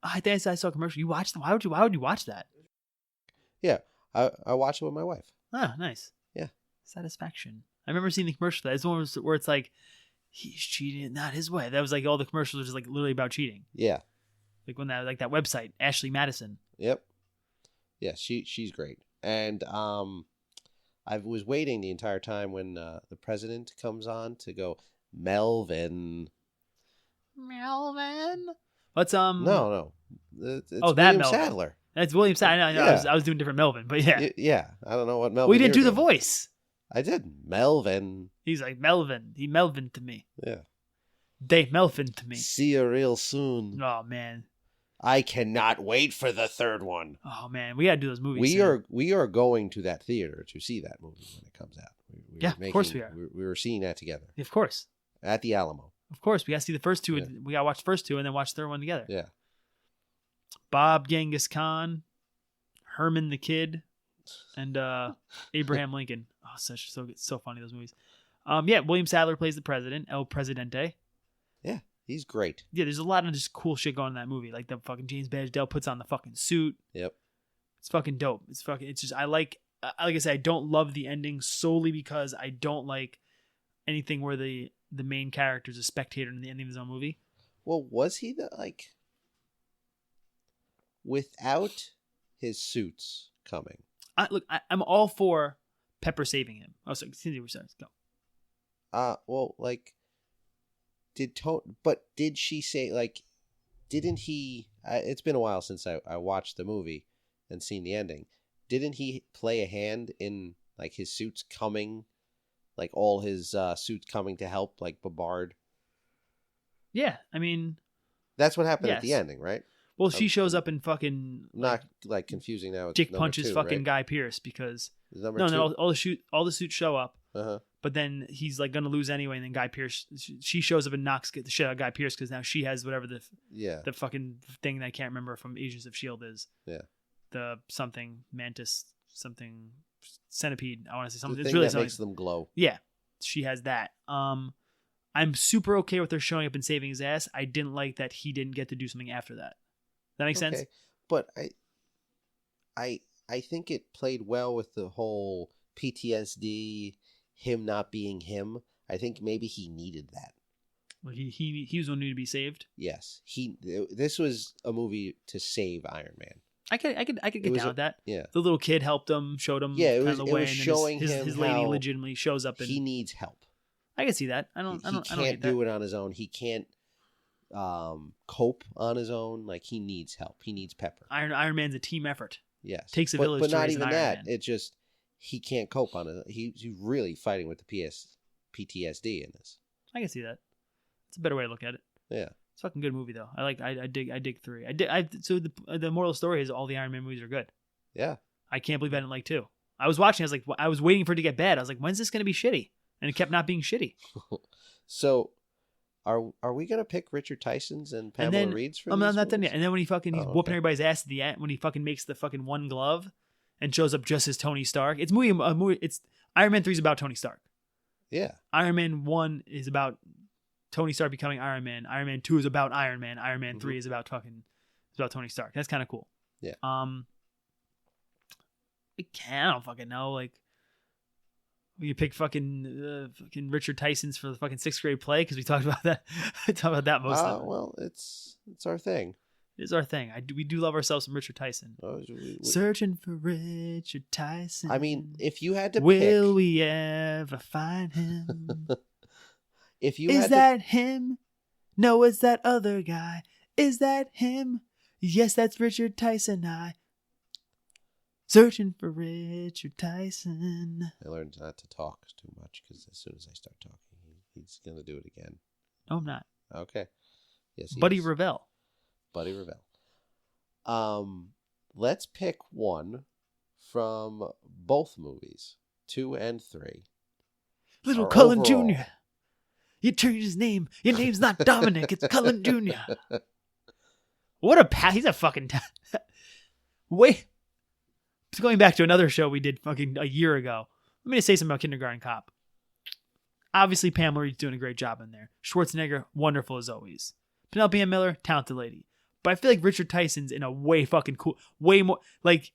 I think I saw a commercial. You watched them? Why would you watch that? Yeah, I watched it with my wife. Oh, nice. Yeah. Satisfaction. I remember seeing the commercial. That's the one where it's like, he's cheating not his way. That was like all the commercials were just like literally about cheating. Yeah. Like when that website, Ashley Madison. Yep. Yeah, she's great. And I was waiting the entire time when the president comes on to go, Melvin. What's No. It's that William Melvin. Sadler. That's William Sadler. I know. Yeah. I was doing different Melvin, but yeah. Yeah, I don't know what Melvin. We didn't do the doing. voice. I did. Melvin. He's like, Melvin. He Melvin to me. Yeah. They Melvin to me. See you real soon. Oh, man. I cannot wait for the third one. Oh, man. We got to do those movies. We are going to that theater to see that movie when it comes out. Of course we are. We were seeing that together. Of course. At the Alamo. Of course. We got to see the first two. Yeah. We got to watch the first two and then watch the third one together. Yeah. Bob Genghis Khan, Herman the Kid, and Abraham Lincoln. Oh, so funny, those movies. William Sadler plays the president, El Presidente. Yeah, he's great. Yeah, there's a lot of just cool shit going in that movie. Like the fucking James Badge Dale puts on the fucking suit. Yep. It's fucking dope. It's just, like I said, I don't love the ending solely because I don't like anything where the main character is a spectator in the ending of his own movie. Well, was he without his suits coming? I'm all for Pepper saving him. Oh, sorry, go. Did she say, didn't he, it's been a while since I watched the movie and seen the ending. Didn't he play a hand in, his suits coming, all his suits coming to help, Babard? Yeah, I mean... That's what happened at the ending, right? Well, she shows up in fucking... Not, confusing now. Dick punches fucking Guy Pearce because... all the suits show up. Uh-huh. But then he's gonna lose anyway, and then Guy Pearce, she shows up and knocks the shit out of Guy Pearce because now she has whatever the fucking thing that I can't remember from Agents of S.H.I.E.L.D. is. Yeah. The something mantis, something centipede. I want to say something. The thing it's really that something. makes them glow. Yeah, she has that. I'm super okay with her showing up and saving his ass. I didn't like that he didn't get to do something after that. That makes sense. But I think it played well with the whole PTSD, him not being him. I think maybe he needed that. Well, he was one who needed to be saved. Yes, this was a movie to save Iron Man. I could get down with that. Yeah, the little kid helped him, showed him it was showing his lady legitimately shows up and he needs help. I can see that. He can't do it on his own. He can't cope on his own. He needs help. He needs Pepper. Iron Man's a team effort. Yes, takes a village. But to not raise even an Iron that. Man. It just he can't cope on it. He's really fighting with the PTSD in this. I can see that. It's a better way to look at it. Yeah, it's a fucking good movie though. I dig 3. So the moral story is all the Iron Man movies are good. Yeah, I can't believe I didn't like 2. I was watching. I was waiting for it to get bad. I was like, when's this going to be shitty? And it kept not being shitty. So, are we gonna pick Richard Tyson's and Pamela Reed's for? I'm these not done movies? yet. And then when he's whooping everybody's ass at the end, when he fucking makes the fucking one glove, and shows up just as Tony Stark. It's It's Iron Man 3 is about Tony Stark. Yeah. Iron Man 1 is about Tony Stark becoming Iron Man. Iron Man 2 is about Iron Man. Iron Man 3 is about Tony Stark. That's kind of cool. Yeah. I don't fucking know. You pick fucking Richard Tyson's for the fucking 6th grade play because we talked about that. We talked about that most of the time. Well, it's our thing. It is our thing. We do love ourselves some Richard Tyson. Searching for Richard Tyson. I mean, if you had to will we ever find him? Is that him? No, it's that other guy. Is that him? Yes, that's Richard Tyson. Searching for Richard Tyson. I learned not to talk too much because as soon as I start talking, he's going to do it again. No, I'm not. Okay. Yes, Buddy Revell. Buddy Revell. Let's pick one from both movies, 2 and 3. Little Cullen Jr. You changed his name. Your name's not Dominic. It's Cullen Jr. What a he's a fucking wait. Going back to another show we did fucking a year ago. Let me just say something about Kindergarten Cop. Obviously, Pam Lurie's doing a great job in there. Schwarzenegger, wonderful as always. Penelope Ann Miller, talented lady. But I feel like Richard Tyson's in a way fucking cool, way more, like,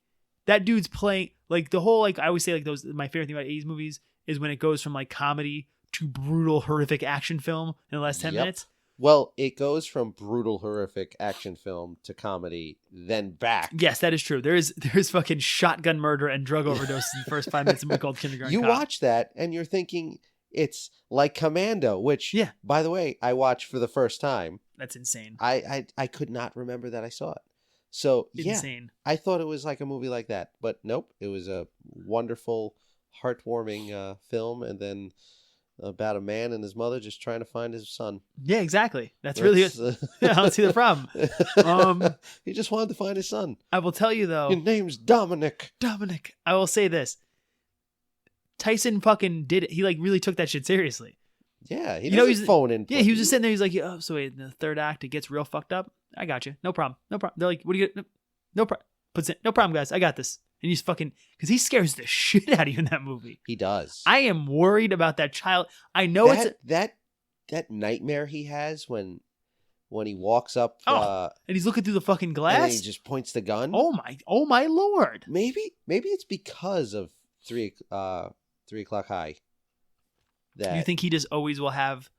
that dude's playing, like, the whole, like, I always say, like, my favorite thing about 80s movies is when it goes from, like, comedy to brutal, horrific action film in the last 10 minutes. Well, it goes from brutal, horrific action film to comedy, then back. Yes, that is true. There's fucking shotgun murder and drug overdoses in the first 5 minutes of a movie called Kindergarten Cop. You watch that, and you're thinking it's like Commando, which, by the way, I watched for the first time. That's insane. I could not remember that I saw it. So, insane. I thought it was like a movie like that. But nope, it was a wonderful, heartwarming film, and then about a man and his mother just trying to find his son. Yeah, exactly. That's really it. I don't see the problem. He just wanted to find his son. I will tell you, though. Your name's Dominic. Dominic. I will say this. Tyson fucking did it. He, like, really took that shit seriously. Yeah, he doesn't phone in. Yeah, he was just sitting there. He's like, oh, so wait, in the third act, it gets real fucked up. I got you. No problem. No problem. They're like, what do you... No problem. Puts in, no problem, guys. I got this. And he's fucking... Because he scares the shit out of you in that movie. He does. I am worried about that child. I know that nightmare he has when he walks up... and he's looking through the fucking glass? And he just points the gun? Oh my lord. Maybe it's because of 3 o'clock high. That you think he just always will have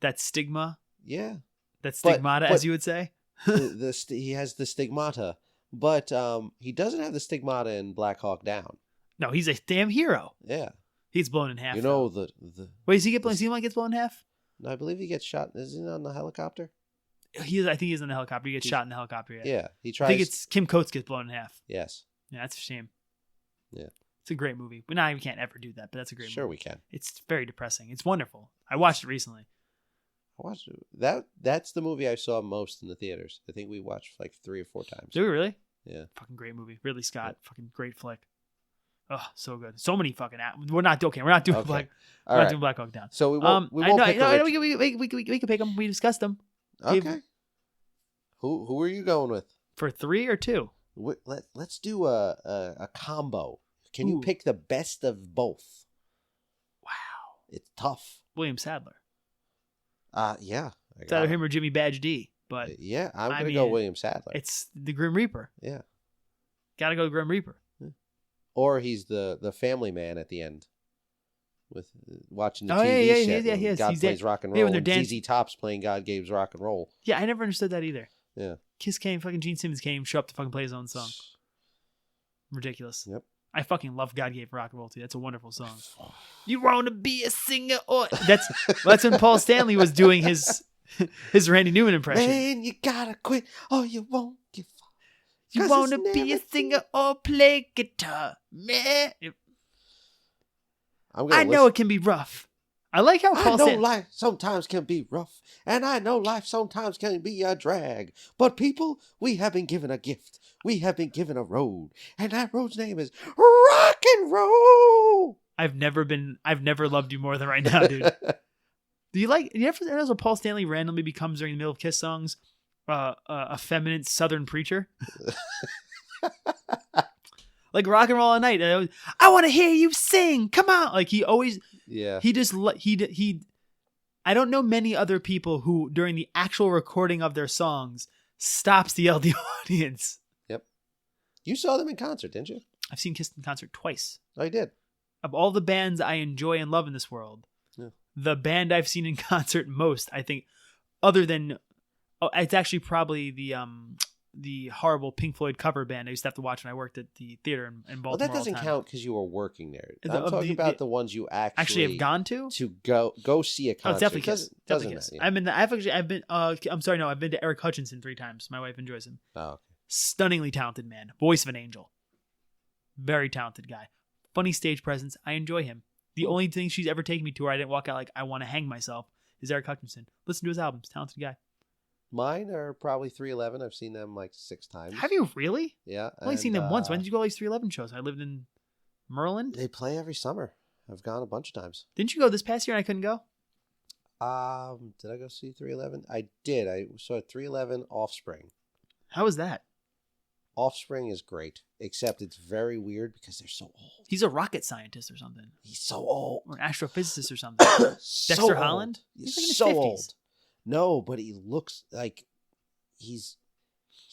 that stigma? Yeah. That stigmata, as you would say? He has the stigmata. But he doesn't have the stigmata in Black Hawk Down. No, he's a damn hero. Yeah. He's blown in half. You know, the Wait, does he get blown? Does he like gets blown in half? No, I believe he gets shot. Is he on the helicopter? I think he's on the helicopter. He gets shot in the helicopter. Yeah. He tries. I think it's Kim Coates gets blown in half. Yes. Yeah, that's a shame. Yeah. It's a great movie. But now we can't ever do that, but that's a great movie. Sure we can. It's very depressing. It's wonderful. I watched it recently. I watched it. That's the movie I saw most in the theaters. I think we watched like 3 or 4 times. Did we really? Yeah. Fucking great movie. Ridley Scott. Yeah. Fucking great flick. Oh, so good. So many fucking... We're not doing Black Hawk Down. So we won't pick we can pick them. We discussed them. Okay. Who are you going with? For 3 or 2? Let's do a combo. Can you pick the best of both? Wow. It's tough. William Sadler. Yeah. It's either him or Jimmy Badge D. But yeah, I'm going to go William Sadler. It's the Grim Reaper. Yeah. Gotta go Grim Reaper. Yeah. Or he's the family man at the end. With watching the TV set. Yeah, he is. God plays rock and roll. When they're ZZ Top's playing God Game's Rock and Roll. Yeah, I never understood that either. Yeah. Kiss came, fucking Gene Simmons came, show up to fucking play his own song. Ridiculous. Yep. I fucking love God Gave Rock and Roll too. That's a wonderful song. You want to be a singer or... That's when Paul Stanley was doing his Randy Newman impression. Man, you gotta quit or you won't give up. You want to be a singer or play guitar, man. I know it can be rough. I like how Paul Stanley... life sometimes can be rough, and I know life sometimes can be a drag. But people, we have been given a gift. We have been given a road, and that road's name is rock and roll. I've never loved you more than right now, dude. Do you ever notice what Paul Stanley randomly becomes during the middle of Kiss songs? A feminine Southern preacher? Like Rock and Roll All Night. I want to hear you sing. Come on. Like he always... Yeah. I don't know many other people who, during the actual recording of their songs, stops the LD audience. Yep. You saw them in concert, didn't you? I've seen Kiss in concert twice. Oh, you did? Of all the bands I enjoy and love in this world, the band I've seen in concert most, I think, other than... it's actually probably the horrible Pink Floyd cover band I used to have to watch when I worked at the theater in Baltimore. Well, that doesn't count because you were working there. I'm talking about the ones you actually have gone to go see a concert. Oh, definitely Kiss. Doesn't matter. Yeah. I've been to Eric Hutchinson 3 times. My wife enjoys him. Oh, okay. Stunningly talented man, voice of an angel, very talented guy, funny stage presence. I enjoy him. The only thing she's ever taken me to where I didn't walk out like I want to hang myself is Eric Hutchinson. Listen to his albums. Talented guy. Mine are probably 311. I've seen them like 6 times. Have you really? Yeah. I've only seen them once. When did you go to these 311 shows? I lived in Maryland. They play every summer. I've gone a bunch of times. Didn't you go this past year and I couldn't go? Did I go see 311? I did. I saw 311 Offspring. How was that? Offspring is great, except it's very weird because they're so old. He's a rocket scientist or something. He's so old. Or an astrophysicist or something. So Dexter old. Holland? He's like in his so 50s. old. No, but he looks like he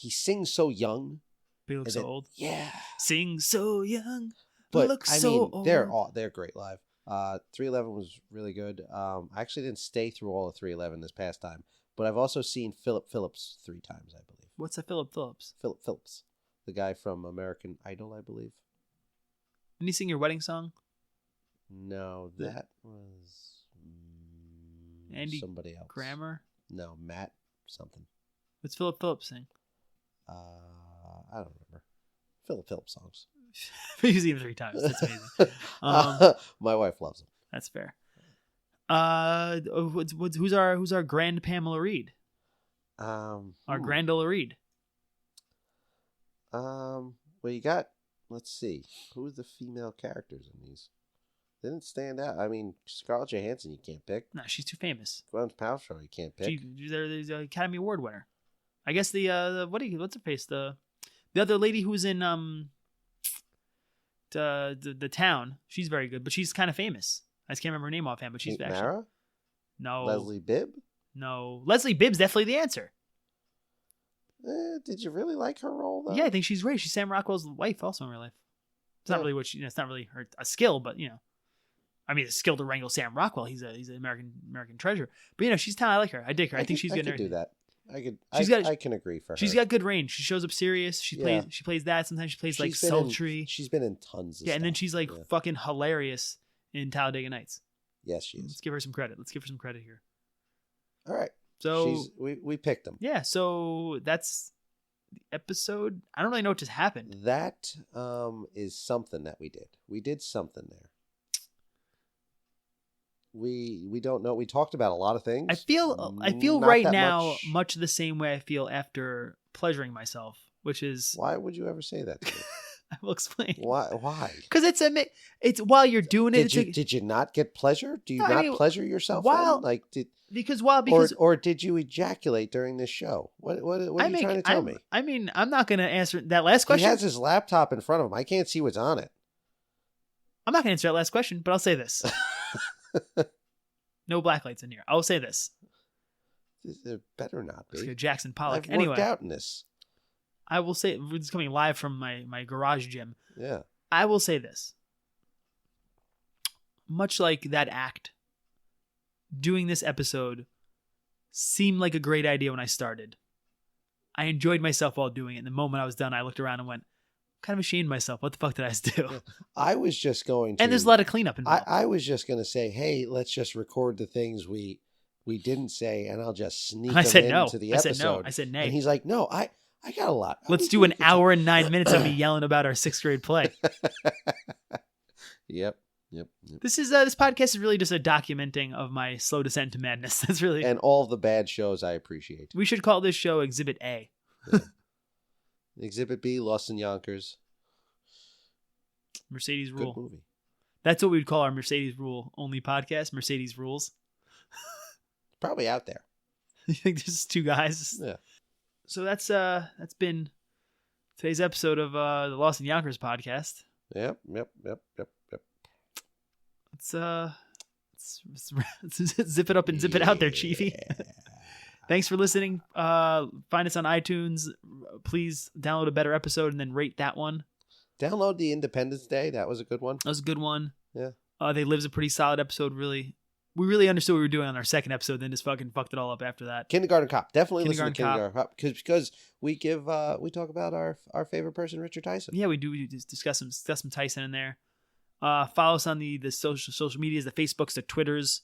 sings so young. But he looks so old. Yeah. Sing so young. But looks I so mean, old. they're great live. 311 was really good. I actually didn't stay through all of 311 this past time, but I've also seen Philip Phillips 3 times, I believe. What's a Philip Phillips? Philip Phillips, the guy from American Idol, I believe. Didn't he sing your wedding song? No, that was Andy somebody else. Grammer? No, Matt something. What's Philip Phillips sing? I don't remember. Philip Phillips songs. He's even 3 times. That's amazing. My wife loves him. That's fair. Who's our grand Pamela Reed? Our Grandola Reed. Well, you got. Let's see. Who are the female characters in these? They didn't stand out. I mean, Scarlett Johansson, you can't pick. No, she's too famous. Gwyneth Paltrow, you can't pick. There's an Academy Award winner. I guess what's her face? The other lady who's in the town. She's very good, but she's kind of famous. I just can't remember her name offhand, but she's Kate actually Mara? No. Leslie Bibb? No. Leslie Bibb's definitely the answer. Did you really like her role though? Yeah, I think she's great. She's Sam Rockwell's wife also in real life. It's not really it's not really a skill, but I mean, it's a skill to wrangle Sam Rockwell. He's an American treasure. But she's talented. I like her. I dig her. I think she's good. I could do that. I can agree for her. She's got good range. She shows up serious. She plays that. Sometimes she plays like sultry. She's been in tons of stuff. And then she's like fucking hilarious in Talladega Nights. Yes, she is. Let's give her some credit. Here. All right. So we picked them. Yeah, so that's the episode. I don't really know what just happened. That is something that we did. We did something there. We don't know. We talked about a lot of things. I feel right now much the same way I feel after pleasuring myself, which is why would you ever say that to me? I will explain. Why? Because it's while you're doing it. Did you not get pleasure? Do you not pleasure yourself? Because or did you ejaculate during this show? What are you trying to tell me? I mean, I'm not going to answer that last question. He has his laptop in front of him. I can't see what's on it. I'm not going to answer that last question, but I'll say this. No blacklights in here. I'll say this. There better not be. Jackson Pollock. I've worked out in this. I will say, it's coming live from my garage gym. Yeah. I will say this. Much like that act, doing this episode seemed like a great idea when I started. I enjoyed myself while doing it. And the moment I was done, I looked around and went, kind of ashamed of myself. What the fuck did I do? Yeah. I was just going to... And there's a lot of cleanup involved. I was just going to say, hey, let's just record the things we didn't say, and I'll just sneak them into the episode. I said nay. And he's like, no, I got a lot. Let's do an hour and 9 minutes of me yelling about our 6th grade play. Yep. This podcast is really just a documenting of my slow descent to madness. That's really... And all the bad shows I appreciate. We should call this show Exhibit A. Yeah. Exhibit B, Lost in Yonkers. Mercedes Rule. Good movie. That's what we'd call our Mercedes Rule only podcast. Mercedes Rules. Probably out there. You think there's 2 guys? Yeah. So that's been today's episode of the Lost in Yonkers podcast. Yep. Let's zip it up and zip it out there, Chiefy. Thanks for listening. Find us on iTunes. Please download a better episode and then rate that one. Download the Independence Day. That was a good one. That was a good one. Yeah. They Live's a pretty solid episode. We really understood what we were doing on our 2nd episode, then just fucking fucked it all up after that. Kindergarten Cop. Definitely listen to Kindergarten Cop because we talk about our favorite person, Richard Tyson. Yeah, we do. We just discuss some Tyson in there. Follow us on the social medias, the Facebooks, the Twitters.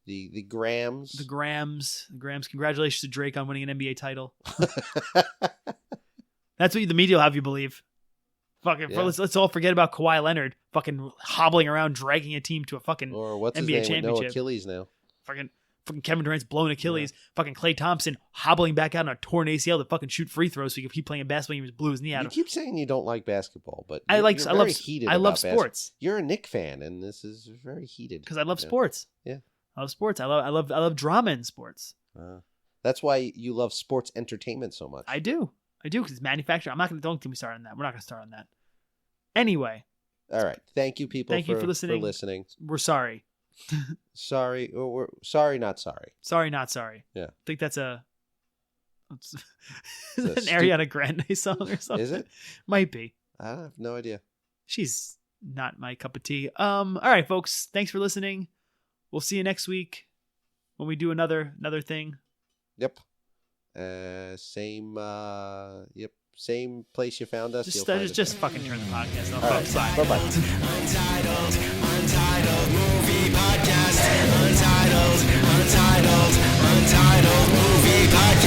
The Grams. The Grams. Congratulations to Drake on winning an NBA title. That's what the media will have you believe. Fucking, yeah. Let's all forget about Kawhi Leonard fucking hobbling around, dragging a team to a fucking or what's NBA his name championship. With no Achilles now. Fucking Kevin Durant's blown Achilles. Yeah. Fucking Klay Thompson hobbling back out on a torn ACL to fucking shoot free throws so he can keep playing basketball. He just blew his knee out. You keep saying you don't like basketball, but I love heated. I love sports. You're a Knicks fan, and this is very heated because I love sports. Yeah. I love sports. I love drama in sports. That's why you love sports entertainment so much. I do because it's manufactured. Don't get me started on that. We're not gonna start on that. Anyway. All right. Thank you, people. Thank you for listening. We're sorry. Sorry, or we're sorry, not sorry. Sorry, not sorry. Yeah. I think that's an Ariana Grande song or something. Is it? Might be. I have no idea. She's not my cup of tea. All right, folks. Thanks for listening. We'll see you next week when we do another thing. Yep. Same place you found us. Just fucking turn the podcast off. Right. Bye-bye. Untitled Movie Podcast. Untitled Movie Podcast.